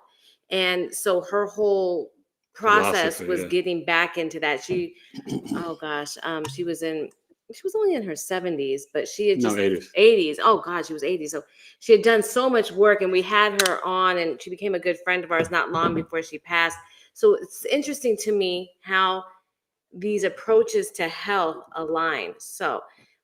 C: And so her whole process was getting back into that. She was only in her 70s, but she had just 80s. Oh God, she was 80. So she had done so much work, and we had her on, and she became a good friend of ours not long before she passed. So it's interesting to me how these approaches to health align. So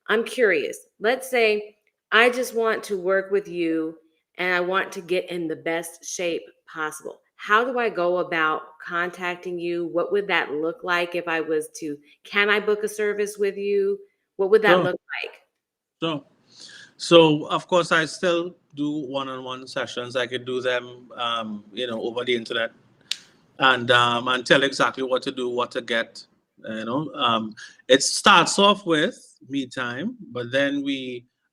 C: I'm curious. Let's say I just want to work with you and I want to get in the best shape possible. How do I go about contacting you? What would that look like if I was to, can I book a service with you? What would that look like?
B: So of course I still do one-on-one sessions. I could do them, over the internet, and tell exactly what to do, what to get. It starts off with me time, but then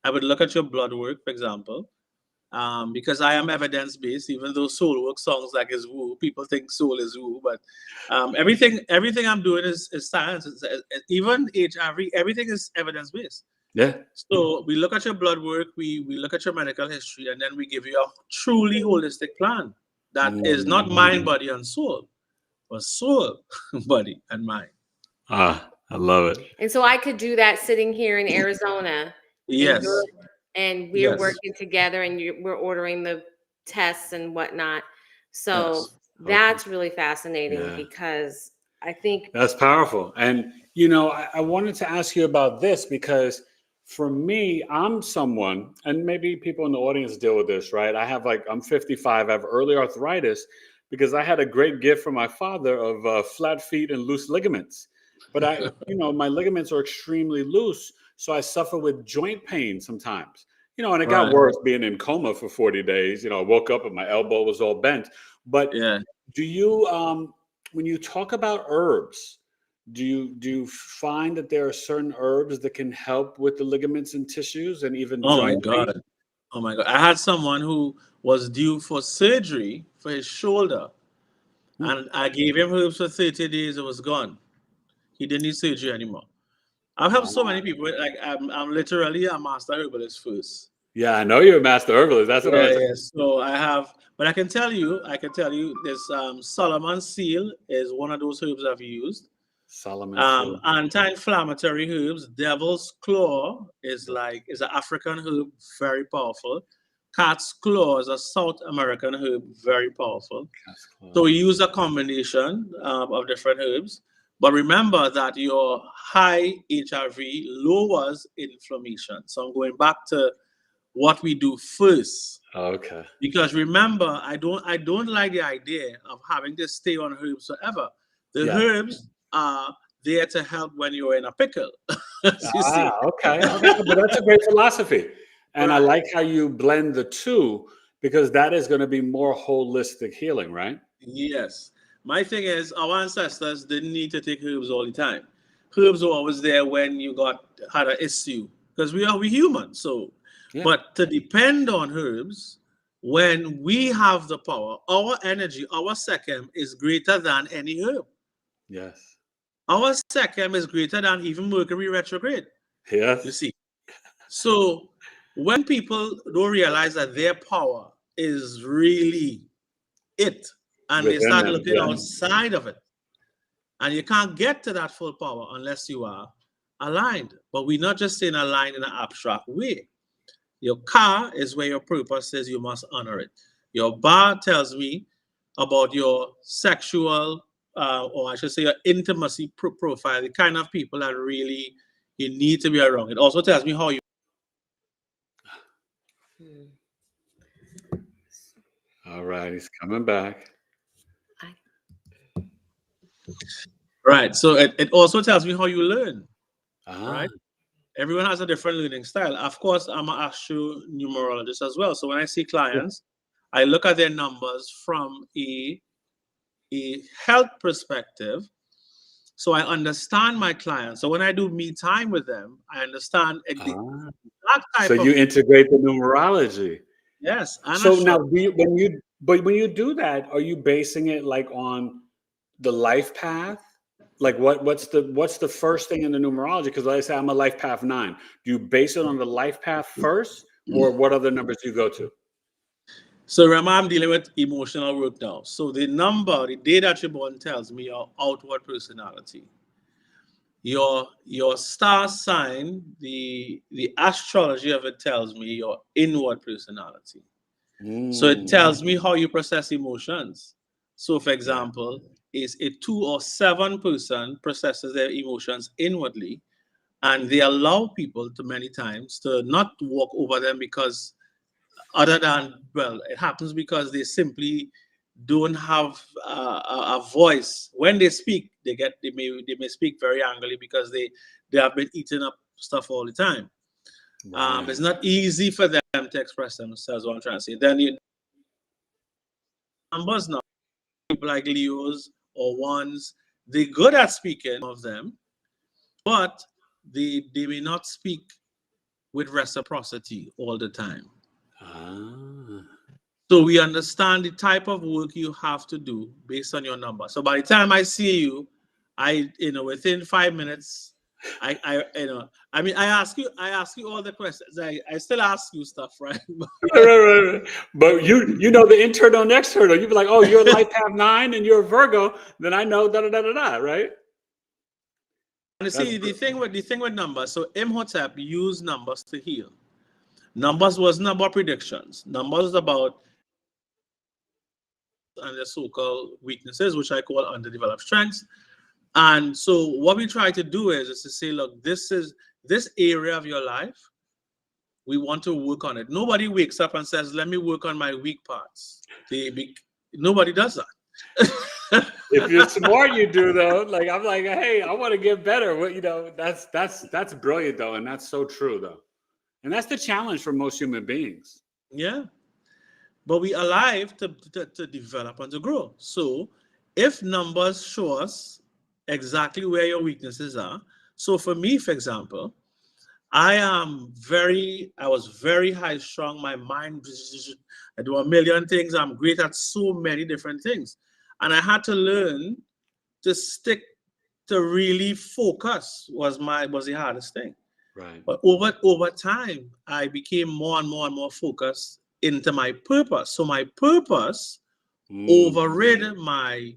B: I would look at your blood work, for example, because I am evidence-based. Even though soul work sounds like it's woo, people think soul is woo, but everything I'm doing is science. Even HIV, everything is evidence-based.
A: Yeah.
B: So we look at your blood work, we look at your medical history, and then we give you a truly holistic plan that is not mind, body, and soul, but soul, body, and mind.
A: I love it.
C: And so I could do that sitting here in Arizona.
B: Yes.
C: And we're working together, and we're ordering the tests and whatnot. So that's really fascinating because I think
A: that's powerful. And, I wanted to ask you about this because for me, I'm someone, and maybe people in the audience deal with this, right? I'm 55, I have early arthritis because I had a great gift from my father of flat feet and loose ligaments. but my ligaments are extremely loose, so I suffer with joint pain sometimes. And it got worse being in coma for 40 days. I woke up and my elbow was all bent. But do you, when you talk about herbs, do you find that there are certain herbs that can help with the ligaments and tissues and even joint pain?
B: Oh my God. I had someone who was due for surgery for his shoulder, and I gave him herbs for 30 days. It was gone. He didn't need surgery anymore. I've helped so many people. Like I'm literally a master herbalist first.
A: Yeah, I know you're a master herbalist. That's what I was.
B: Yes. So I have, but I can tell you, this Solomon seal is one of those herbs I've used.
A: Solomon seal.
B: Anti-inflammatory herbs. Devil's claw is an African herb, very powerful. Cat's claw is a South American herb, very powerful. So we use a combination of different herbs. But remember that your high HRV lowers inflammation. So I'm going back to what we do first.
A: Okay.
B: Because remember, I don't like the idea of having to stay on herbs forever. The herbs are there to help when you're in a pickle.
A: Okay. But that's a great philosophy. And I like how you blend the two, because that is going to be more holistic healing, right?
B: Yes. My thing is, our ancestors didn't need to take herbs all the time. Herbs were always there when you had an issue, because we human. So, but to depend on herbs when we have the power, our energy, our second is greater than any herb.
A: Yes.
B: Our second is greater than even Mercury retrograde.
A: Yes.
B: You see. So when people don't realize that their power is really it, and they start looking outside of it, and you can't get to that full power unless you are aligned. But we're not just saying aligned in an abstract way. Your car is where your purpose is. You must honor it. Your bar tells me about your sexual, or I should say, your intimacy profile, the kind of people that really you need to be around. It also tells me how you.
A: All right, he's coming back.
B: Right. So it also tells me how you learn.
A: Right.
B: Everyone has a different learning style. Of course, I'm an astronumerologist as well. So when I see clients, I look at their numbers from a health perspective. So I understand my clients. So when I do me time with them, I understand that type
A: of. So you integrate the numerology.
B: Yes.
A: So now, when you do that, are you basing it like on the life path? Like what's the first thing in the numerology? Because like I say, I'm a life path 9. Do you base it on the life path first, or what other numbers do you go to?
B: So remember, I'm dealing with emotional work now. So the day that you're born tells me your outward personality. Your star sign, the astrology of it tells me your inward personality. So it tells me how you process emotions. So for example, is a 2 or 7 person processes their emotions inwardly, and they allow people to many times to not walk over them because it happens because they simply don't have a voice. When they speak, they may speak very angrily because they have been eating up stuff all the time. It's not easy for them to express themselves, what I'm trying to say. Then numbers now, people like Leos or ones, they're good at speaking of them, but they may not speak with reciprocity all the time. So we understand the type of work you have to do based on your number. So by the time I see you, within 5 minutes, I ask you all the questions. I still ask you stuff, right?
A: Right. But you know the internal and external. You'd be like, oh, you're a life path 9 and you're a Virgo, then I know right?
B: And see, the thing with numbers, so Imhotep used numbers to heal. Numbers wasn't about predictions. Numbers was about and the so-called weaknesses, which I call underdeveloped strengths. And so what we try to do is to say, look, this area of your life, we want to work on it. Nobody wakes up and says, let me work on my weak parts. Nobody does that.
A: If you're smart, you do though. Like I'm like, hey, I want to get better. Well, you know, that's brilliant though, and that's so true though, and that's the challenge for most human beings.
B: Yeah. But we are alive to develop and to grow. So if numbers show us exactly where your weaknesses are. So for me, for example, I was very high strung. My mind, I do a million things. I'm great at so many different things. And I had to learn to stick to really focus was the hardest thing.
A: Right.
B: But over time, I became more and more focused into my purpose. So my purpose overrid my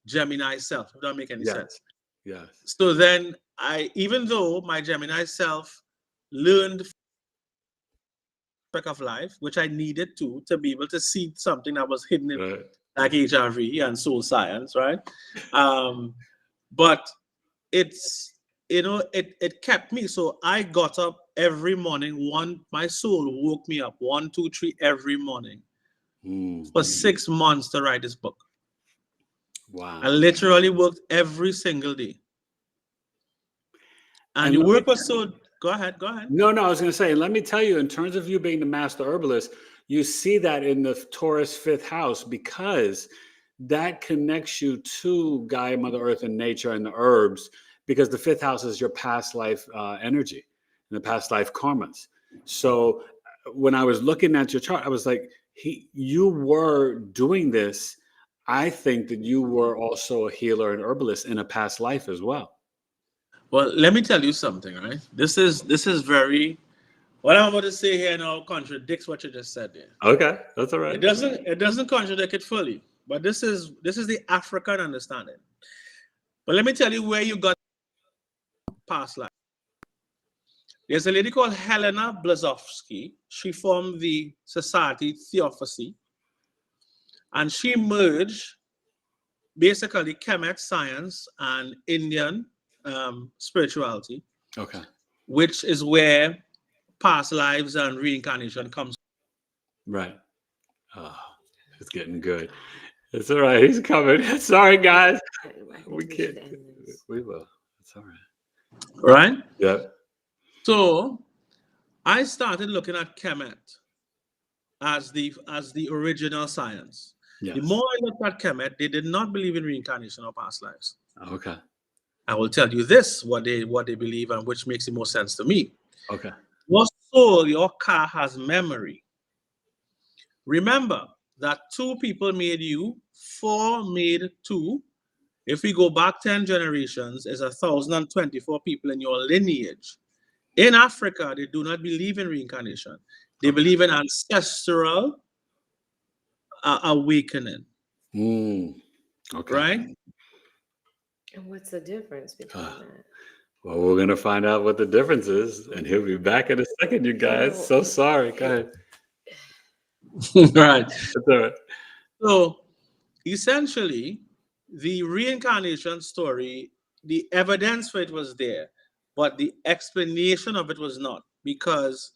B: Gemini self. If that make any sense.
A: Yes.
B: So then even though my Gemini self learned aspect of life, which I needed to be able to see something that was hidden in, like HRV and soul science, right? But it's, you know, it kept me. So I got up every morning. My soul woke me up 1, 2, 3 every morning for 6 months to write this book.
A: Wow.
B: I literally worked every single day. And the work was so. Go ahead.
A: No, I was going to say, let me tell you, in terms of you being the master herbalist, you see that in the Taurus 5th house, because that connects you to Gaia, Mother Earth, and nature and the herbs, because the 5th house is your past life energy and the past life karmas. So when I was looking at your chart, I was like, you were doing this. I think that you were also a healer and herbalist in a past life as well.
B: Well, let me tell you something, right? This is very, what I'm about to say here now contradicts what you just said there.
A: Okay, that's all right.
B: It doesn't contradict it fully, but this is the African understanding. But let me tell you where you got past life. There's a lady called Helena Blazowski. She formed the Society Theosophy, and she merged basically Kemet science and Indian spirituality,
A: okay,
B: which is where past lives and reincarnation comes.
A: Right. Oh, it's getting good. It's all right. He's coming. Sorry, guys. We can't. We will. It's all right.
B: Right?
A: Yeah.
B: So I started looking at Kemet as the original science.
A: Yes.
B: The more I looked at Kemet, they did not believe in reincarnation or past lives.
A: Okay.
B: I will tell you this, what they believe, and which makes the most sense to me.
A: Okay.
B: Your soul, your car has memory. Remember that 2 people made you, 4 made 2. If we go back 10 generations, there's 1,024 people in your lineage. In Africa, they do not believe in reincarnation. They believe in ancestral awakening.
A: Okay.
B: Right?
C: And what's the difference between that?
A: Well, we're going to find out what the difference is, and he'll be back in a second, you guys. So sorry. Go ahead.
B: Right.
A: That's all right.
B: So, essentially, the reincarnation story, the evidence for it was there, but the explanation of it was not, because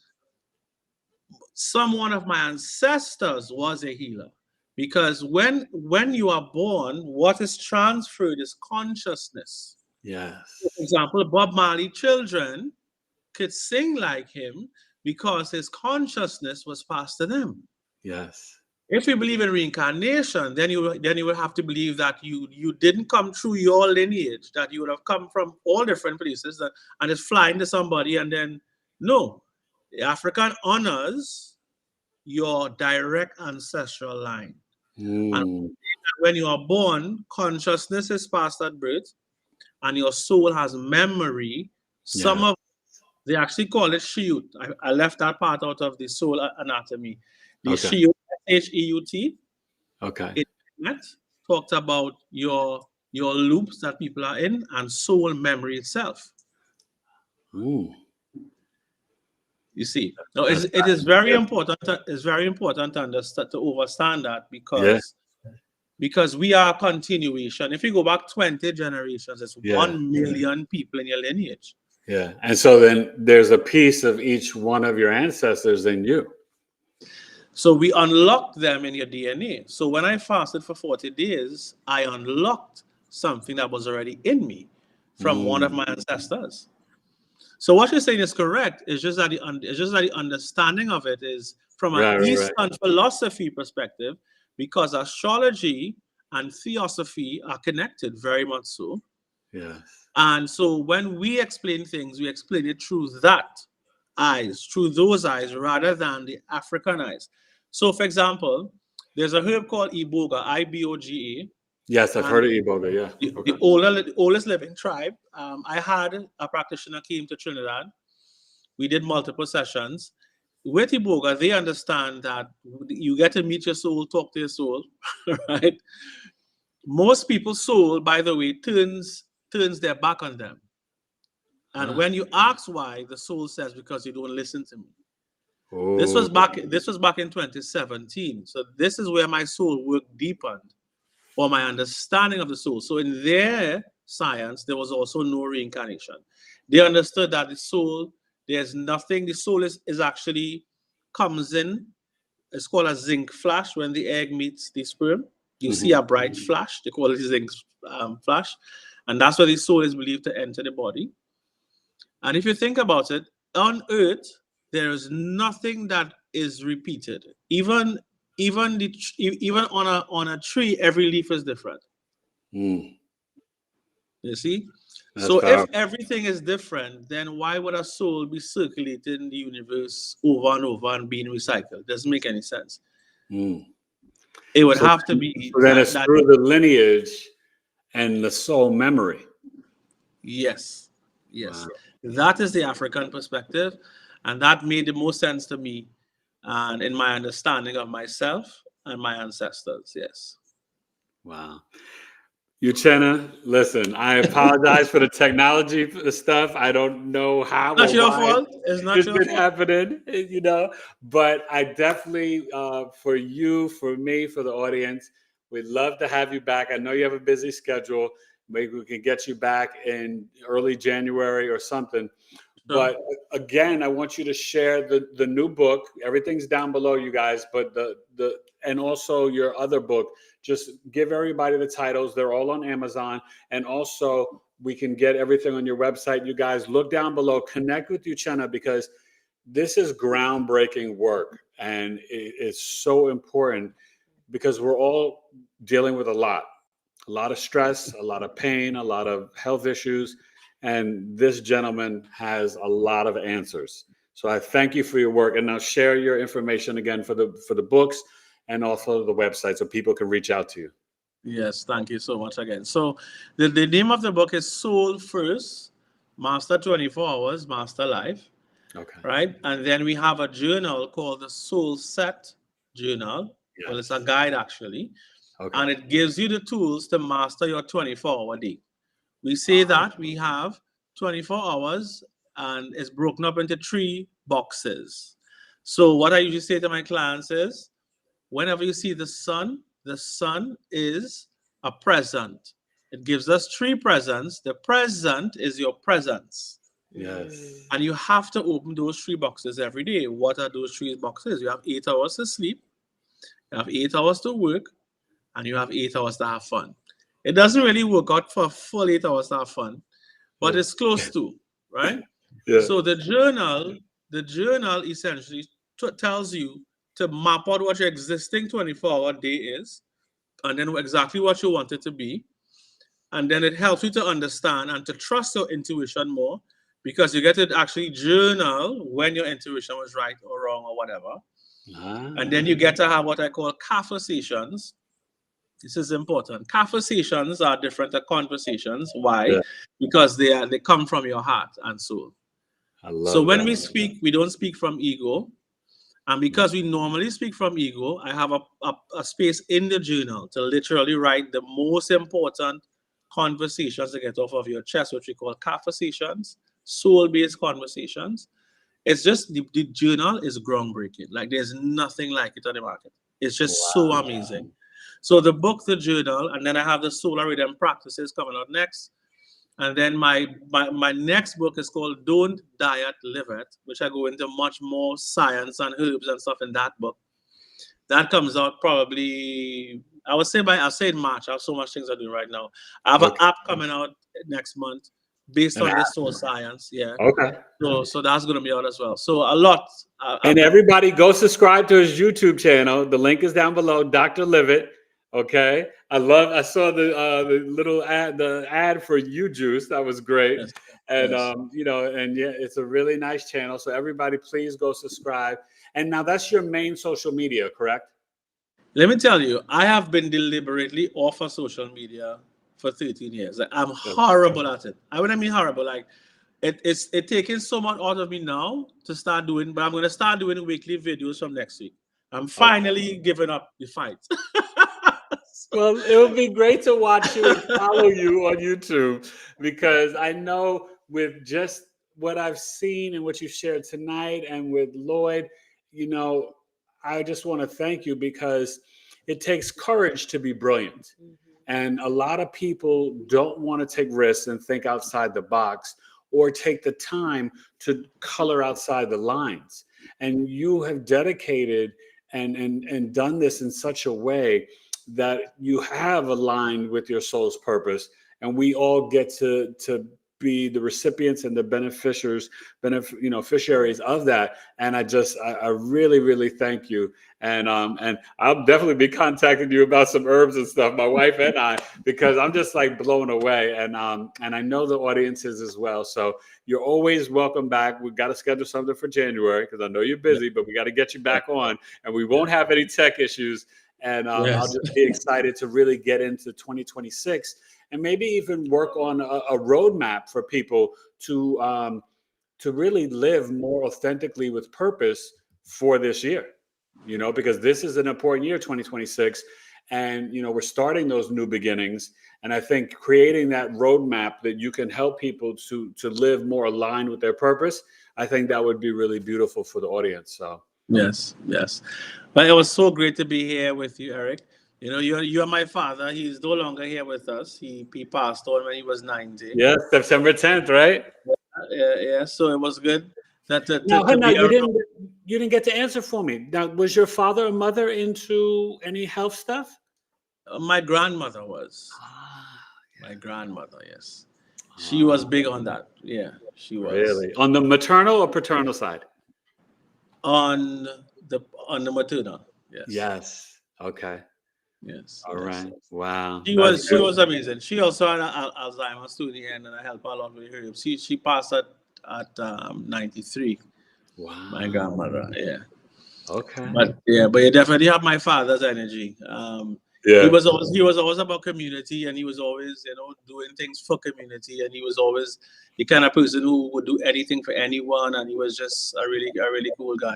B: one of my ancestors was a healer. Because when you are born, what is transferred is consciousness.
A: Yes.
B: For example, Bob Marley children could sing like him because his consciousness was passed to them.
A: Yes.
B: If you believe in reincarnation, then you will have to believe that you didn't come through your lineage, that you would have come from all different places and it's flying to somebody, and then no. The African honors your direct ancestral line. And when you are born, consciousness is passed at birth, and your soul has memory. They actually call it Sheut. I left that part out of the soul anatomy. The Sheut, Heut.
A: Okay.
B: It talked about your loops that people are in and soul memory itself. You see, now it is very important. It's very important to understand, to understand that, because we are a continuation. If you go back 20 generations, it's 1 million people in your lineage.
A: Yeah, and so then there's a piece of each one of your ancestors in you.
B: So we unlocked them in your DNA. So when I fasted for 40 days, I unlocked something that was already in me from one of my ancestors. So what you're saying is correct. It's just that the understanding of it is from an Eastern philosophy perspective, because astrology and theosophy are connected very much so.
A: Yes.
B: And so when we explain things, we explain it through through those eyes, rather than the African eyes. So, for example, there's a herb called Iboga, Iboga.
A: Yes, I've heard of Iboga, yeah.
B: The oldest living tribe. I had a practitioner came to Trinidad. We did multiple sessions. With Iboga, they understand that you get to meet your soul, talk to your soul, right? Most people's soul, by the way, turns their back on them. And when you ask why, the soul says, because you don't listen to me. Oh. This was back in 2017. So this is where my soul work deepened, or my understanding of the soul. So in their science, there was also no reincarnation. They understood that the soul, there's nothing, the soul is actually comes in, it's called a zinc flash. When the egg meets the sperm, you see a bright flash, they call it zinc flash. And that's where the soul is believed to enter the body. And if you think about it, on Earth, there is nothing that is repeated. Even on a tree, every leaf is different. You see? That's so powerful. If everything is different, then why would a soul be circulating the universe over and over and being recycled? Doesn't make any sense. It would have to be.
A: So then it's through the lineage and the soul memory.
B: Yes. Yes. Wow. That is the African perspective. And that made the most sense to me and in my understanding of myself and my ancestors. Yes.
A: Wow. Uchenna, listen, I apologize for the technology stuff. I don't know how.
B: Not your fault. It's not your fault.
A: Happening, you know. But I definitely, for you, for me, for the audience, we'd love to have you back. I know you have a busy schedule. Maybe we can get you back in early January or something. But again, I want you to share the new book. Everything's down below, you guys. But and also your other book. Just give everybody the titles. They're all on Amazon. And also, we can get everything on your website. You guys look down below. Connect with Uchenna, because this is groundbreaking work, and it's so important because we're all dealing with a lot of stress, a lot of pain, a lot of health issues. And this gentleman has a lot of answers. So I thank you for your work. And now share your information again for the books and also the website so people can reach out to you.
B: Yes, thank you so much again. So the name of the book is Soul First, Master 24 Hours, Master Life.
A: Okay.
B: Right? And then we have a journal called the Soul Set Journal. Yes. Well, it's a guide actually. Okay. And it gives you the tools to master your 24-hour day. We say that we have 24 hours and it's broken up into 3 boxes. So what I usually say to my clients is, whenever you see the sun is a present. It gives us 3 presents. The present is your presence.
A: Yes.
B: And you have to open those 3 boxes every day. What are those 3 boxes? You have 8 hours to sleep, you have 8 hours to work, and you have 8 hours to have fun. It doesn't really work out for full 8 hours to have fun, but it's close to, right? Yeah. So the journal essentially tells you to map out what your existing 24-hour day is, and then exactly what you want it to be. And then it helps you to understand and to trust your intuition more, because you get to actually journal when your intuition was right or wrong or whatever. And then you get to have what I call conversations. This is important. Conversations are different than conversations. Why? Yeah. Because they come from your heart and soul. So when we speak, we don't speak from ego. And because we normally speak from ego, I have a space in the journal to literally write the most important conversations to get off of your chest, which we call conversations, soul-based conversations. It's just the journal is groundbreaking. Like there's nothing like it on the market. It's just so amazing. So the book, the journal, and then I have the solar rhythm practices coming out next. And then my next book is called Don't Diet, Livet, which I go into much more science and herbs and stuff in that book. That comes out probably, I say in March. I have so much things I'm doing right now. I have an app coming out next month based on this soul science. Yeah.
A: Okay.
B: So that's going to be out as well. So a lot.
A: And everybody go subscribe to his YouTube channel. The link is down below, Dr. Livet. Okay. I saw the little ad for UJuice. That was great.
B: Yes.
A: And
B: Yes.
A: it's a really nice channel. So everybody please go subscribe. And now that's your main social media, correct?
B: Let me tell you, I have been deliberately off of social media for 13 years. Like, I'm horrible at it. I wouldn't mean horrible. Like it's taking so much out of me now to start doing, but I'm going to start doing weekly videos from next week. I'm finally giving up the fight.
A: Well, it would be great to watch you and follow you on YouTube, because I know with just what I've seen and what you shared tonight and with Lloyd, I just want to thank you, because it takes courage to be brilliant. And a lot of people don't want to take risks and think outside the box or take the time to color outside the lines. And you have dedicated and done this in such a way that you have aligned with your soul's purpose, and we all get to be the recipients and the beneficiaries of that. And I really, really thank you. And I'll definitely be contacting you about some herbs and stuff, my wife and I, because I'm just like blown away. And I know the audience is as well. So you're always welcome back. We've got to schedule something for January, because I know you're busy, but we got to get you back on, and we won't have any tech issues. And I'll just be excited to really get into 2026 and maybe even work on a roadmap for people to really live more authentically with purpose for this year, because this is an important year, 2026. And, we're starting those new beginnings. And I think creating that roadmap that you can help people to live more aligned with their purpose, I think that would be really beautiful for the audience. So.
B: Yes. But it was so great to be here with you, Eric. You are my father. He's no longer here with us. He passed on when he was 90.
A: Yeah, September 10th, right?
B: Yeah. So it was good.
A: You didn't get to answer for me. Now, was your father or mother into any health stuff?
B: My grandmother was. My grandmother, yes. She was big on that. Yeah, she was.
A: Really? On the maternal or paternal side?
B: On the maternal, yes.
A: Yes. Okay.
B: Yes.
A: All right. Wow.
B: She was amazing. She also had Alzheimer's to the end, and I helped her a lot with her. She passed at 93.
A: Wow.
B: My grandmother. Yeah.
A: Okay.
B: But you definitely have my father's energy.
A: Yeah.
B: He was always about community, and he was always, doing things for community, and he was always the kind of person who would do anything for anyone, and he was just a really cool guy,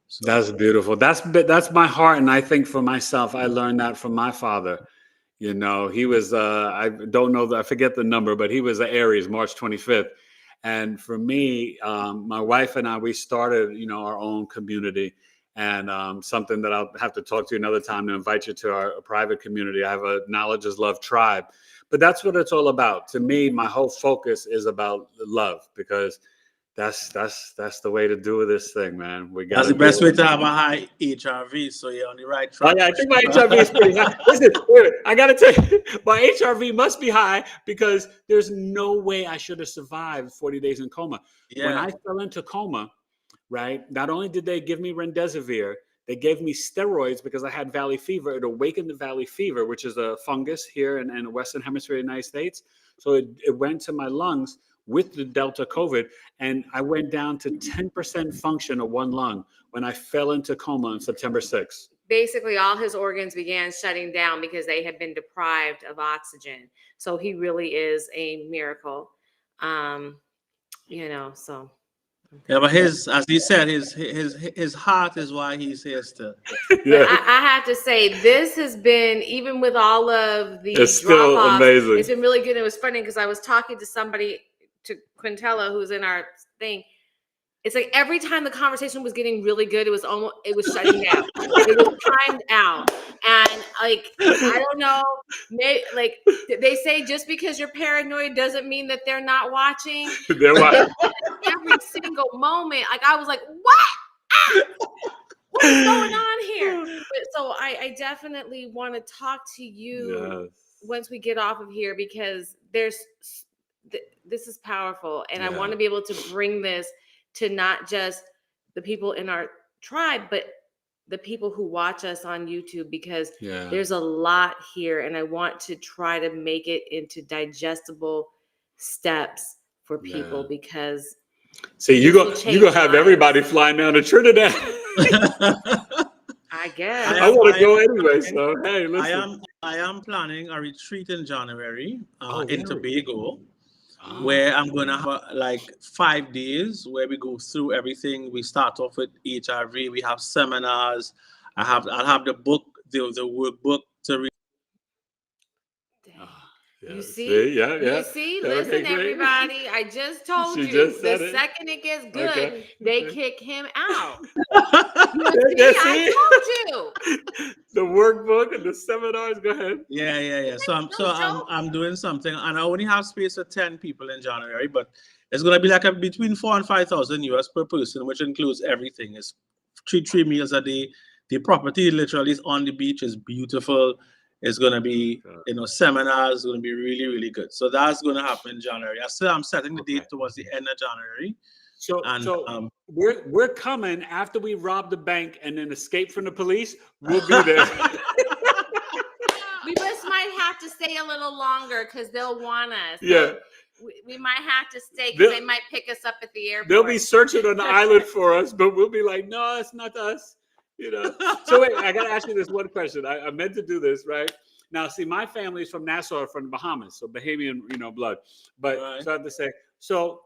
B: So.
A: That's beautiful. That's my heart, and I think for myself, I learned that from my father. He was I don't know I forget the number, but he was an Aries, March 25th. And for me, my wife and I, we started, our own community. And something that I'll have to talk to you another time to invite you to our private community. I have a Knowledge is Love tribe, but that's what it's all about. To me, my whole focus is about love, because that's the way to do this thing, man. That's
B: the best way to have a high HRV, so you're on the right track.
A: Oh, yeah, I think my HRV is pretty high. Listen, I got to tell you, my HRV must be high, because there's no way I should have survived 40 days in coma. Yeah. When I fell into coma, right? Not only did they give me remdesivir, they gave me steroids because I had valley fever. It awakened the valley fever, which is a fungus here in the Western Hemisphere of the United States. So it went to my lungs with the Delta COVID, and I went down to 10% function of one lung when I fell into coma on September 6th.
C: Basically, all his organs began shutting down because they had been deprived of oxygen. So he really is a miracle, so.
B: Yeah, but as he said, his heart is why he's here still.
C: Yeah. I have to say, this has been, even with all of the
A: it's still amazing.
C: It's been really good. It was funny because I was talking to somebody, to Quintella, who's in our thing. It's like every time the conversation was getting really good, it was shutting down. It was timed out. And I don't know, maybe, they say just because you're paranoid doesn't mean that they're not watching.
A: They're watching.
C: Every single moment, I was like, what? is going on here? But so I definitely want to talk to you once we get off of here, because this is powerful, and I want to be able to bring this to not just the people in our tribe, but the people who watch us on YouTube, because there's a lot here, and I want to try to make it into digestible steps for people, because
A: see, you gonna have everybody flying down to Trinidad.
C: I guess
A: I want to go anyway. So hey, listen.
B: I am planning a retreat in January in Tobago, where I'm going to have like 5 days where we go through everything. We start off with HRV. We have seminars. I'll have the book, the workbook to read.
C: You see? You see? Listen, everybody. I just told you. The second it gets good, they kick him out. I told you.
A: The workbook and the seminars. Go ahead.
B: Yeah. So I'm doing something, and I only have space for 10 people in January, but it's gonna be like between 4,000 and 5,000 US per person, which includes everything. It's three meals a day. The property literally is on the beach. It's beautiful. It's going to be, seminars. It's going to be really, really good. So that's going to happen in January. I'm setting the date towards the end of January.
A: So we're coming after we rob the bank and then escape from the police. We'll be there.
C: We just might have to stay a little longer because they'll want us.
A: Yeah.
C: We might have to stay because they might pick us up at the airport.
A: They'll be searching on the island for us, but we'll be like, no, it's not us. So wait, I gotta ask you this one question. I meant to do this, right? Now, see, my family is from Nassau, from the Bahamas, so Bahamian, blood. But so I have to say, so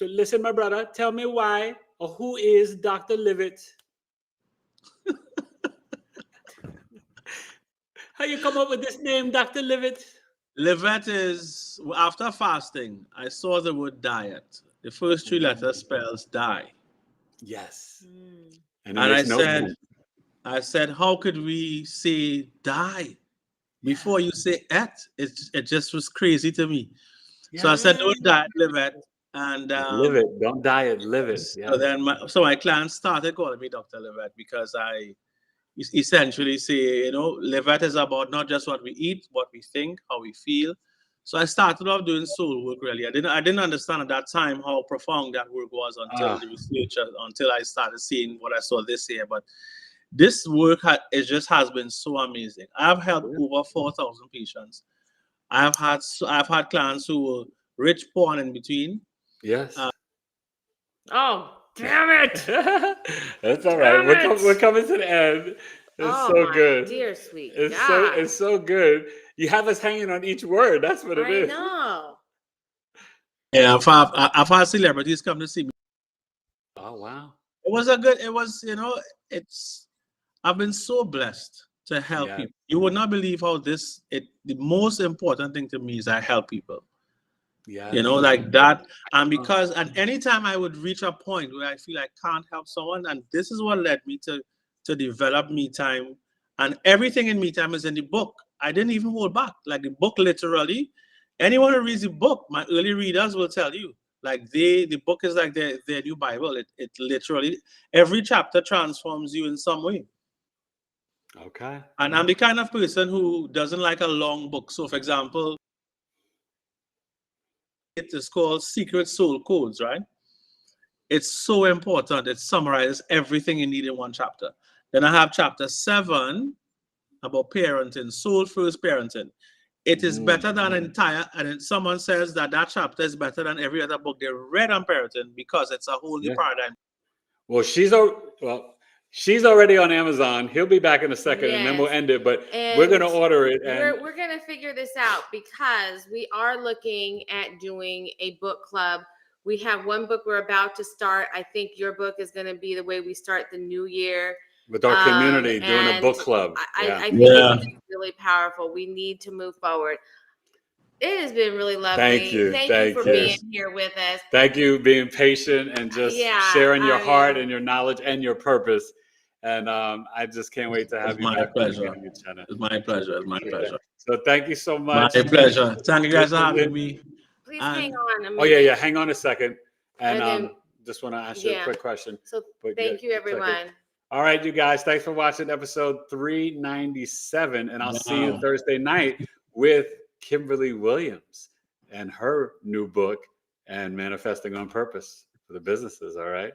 A: listen, my brother, tell me why or who is Dr. Livet? How you come up with this name, Dr. Livet?
B: Livet is, after fasting, I saw the word diet. The first 3 letters spells die.
A: Yes.
B: And I said, how could we say die before you say et? It just was crazy to me. Yeah. So I said, don't diet, live it. And
A: live it, don't diet, live it. Yeah.
B: So then my clients started calling me Dr. Livet, because I essentially say, Livet is about not just what we eat, what we think, how we feel. So I started off doing soul work, really. I didn't understand at that time how profound that work was until the research, until I started seeing what I saw this year. But this work just has been so amazing. I've helped over 4,000 patients. I've had clients who were rich, poor, and in between.
A: Yes.
C: Oh, damn it!
A: That's all right. We're coming to the end. It's so good.
C: Dear sweet
A: it's so good. You have us hanging on each word. That's what it is.
C: I know.
B: Yeah, I've had celebrities come to see me.
A: Oh wow.
B: I've been so blessed to help people. You would not believe how the most important thing to me is I help people. Yeah. Like that. And because anytime I would reach a point where I feel I can't help someone, and this is what led me to develop Me Time, and everything in Me Time is in the book. I didn't even hold back. Like the book, literally, anyone who reads the book, my early readers will tell you, like the book is like their new Bible. It literally, every chapter transforms you in some way.
A: Okay.
B: And I'm the kind of person who doesn't like a long book. So, for example, it is called Secret Soul Codes, right? It's so important. It summarizes everything you need in one chapter. Then I have chapter 7 about parenting, soul first parenting. It is better than and someone says that chapter is better than every other book they read on parenting, because it's a whole new paradigm.
A: Well, she's already on Amazon. He'll be back in a second, and then we'll end it. But we're going to order it. And
C: we're going to figure this out, because we are looking at doing a book club. We have one book we're about to start. I think your book is going to be the way we start the new year.
A: With our community, doing a book club.
C: I think it's really powerful. We need to move forward. It has been really lovely.
A: Thank you.
C: Thank you for being here with us.
A: Thank you being patient and just sharing your heart and your knowledge and your purpose. And I just can't wait to have you back.
B: It's my pleasure. It's my pleasure.
A: So thank you so much.
B: My pleasure. Thank you guys for having me.
C: Please hang on.
A: Hang on a second. And just want to ask you a quick question.
C: So
A: But
C: thank you,
A: click it.
C: everyone.
A: All right, you guys. Thanks for watching episode 397. And I'll see you
B: Wow.
A: Thursday night with Kimberly Williams and her new book and Manifesting on Purpose for the businesses. All right.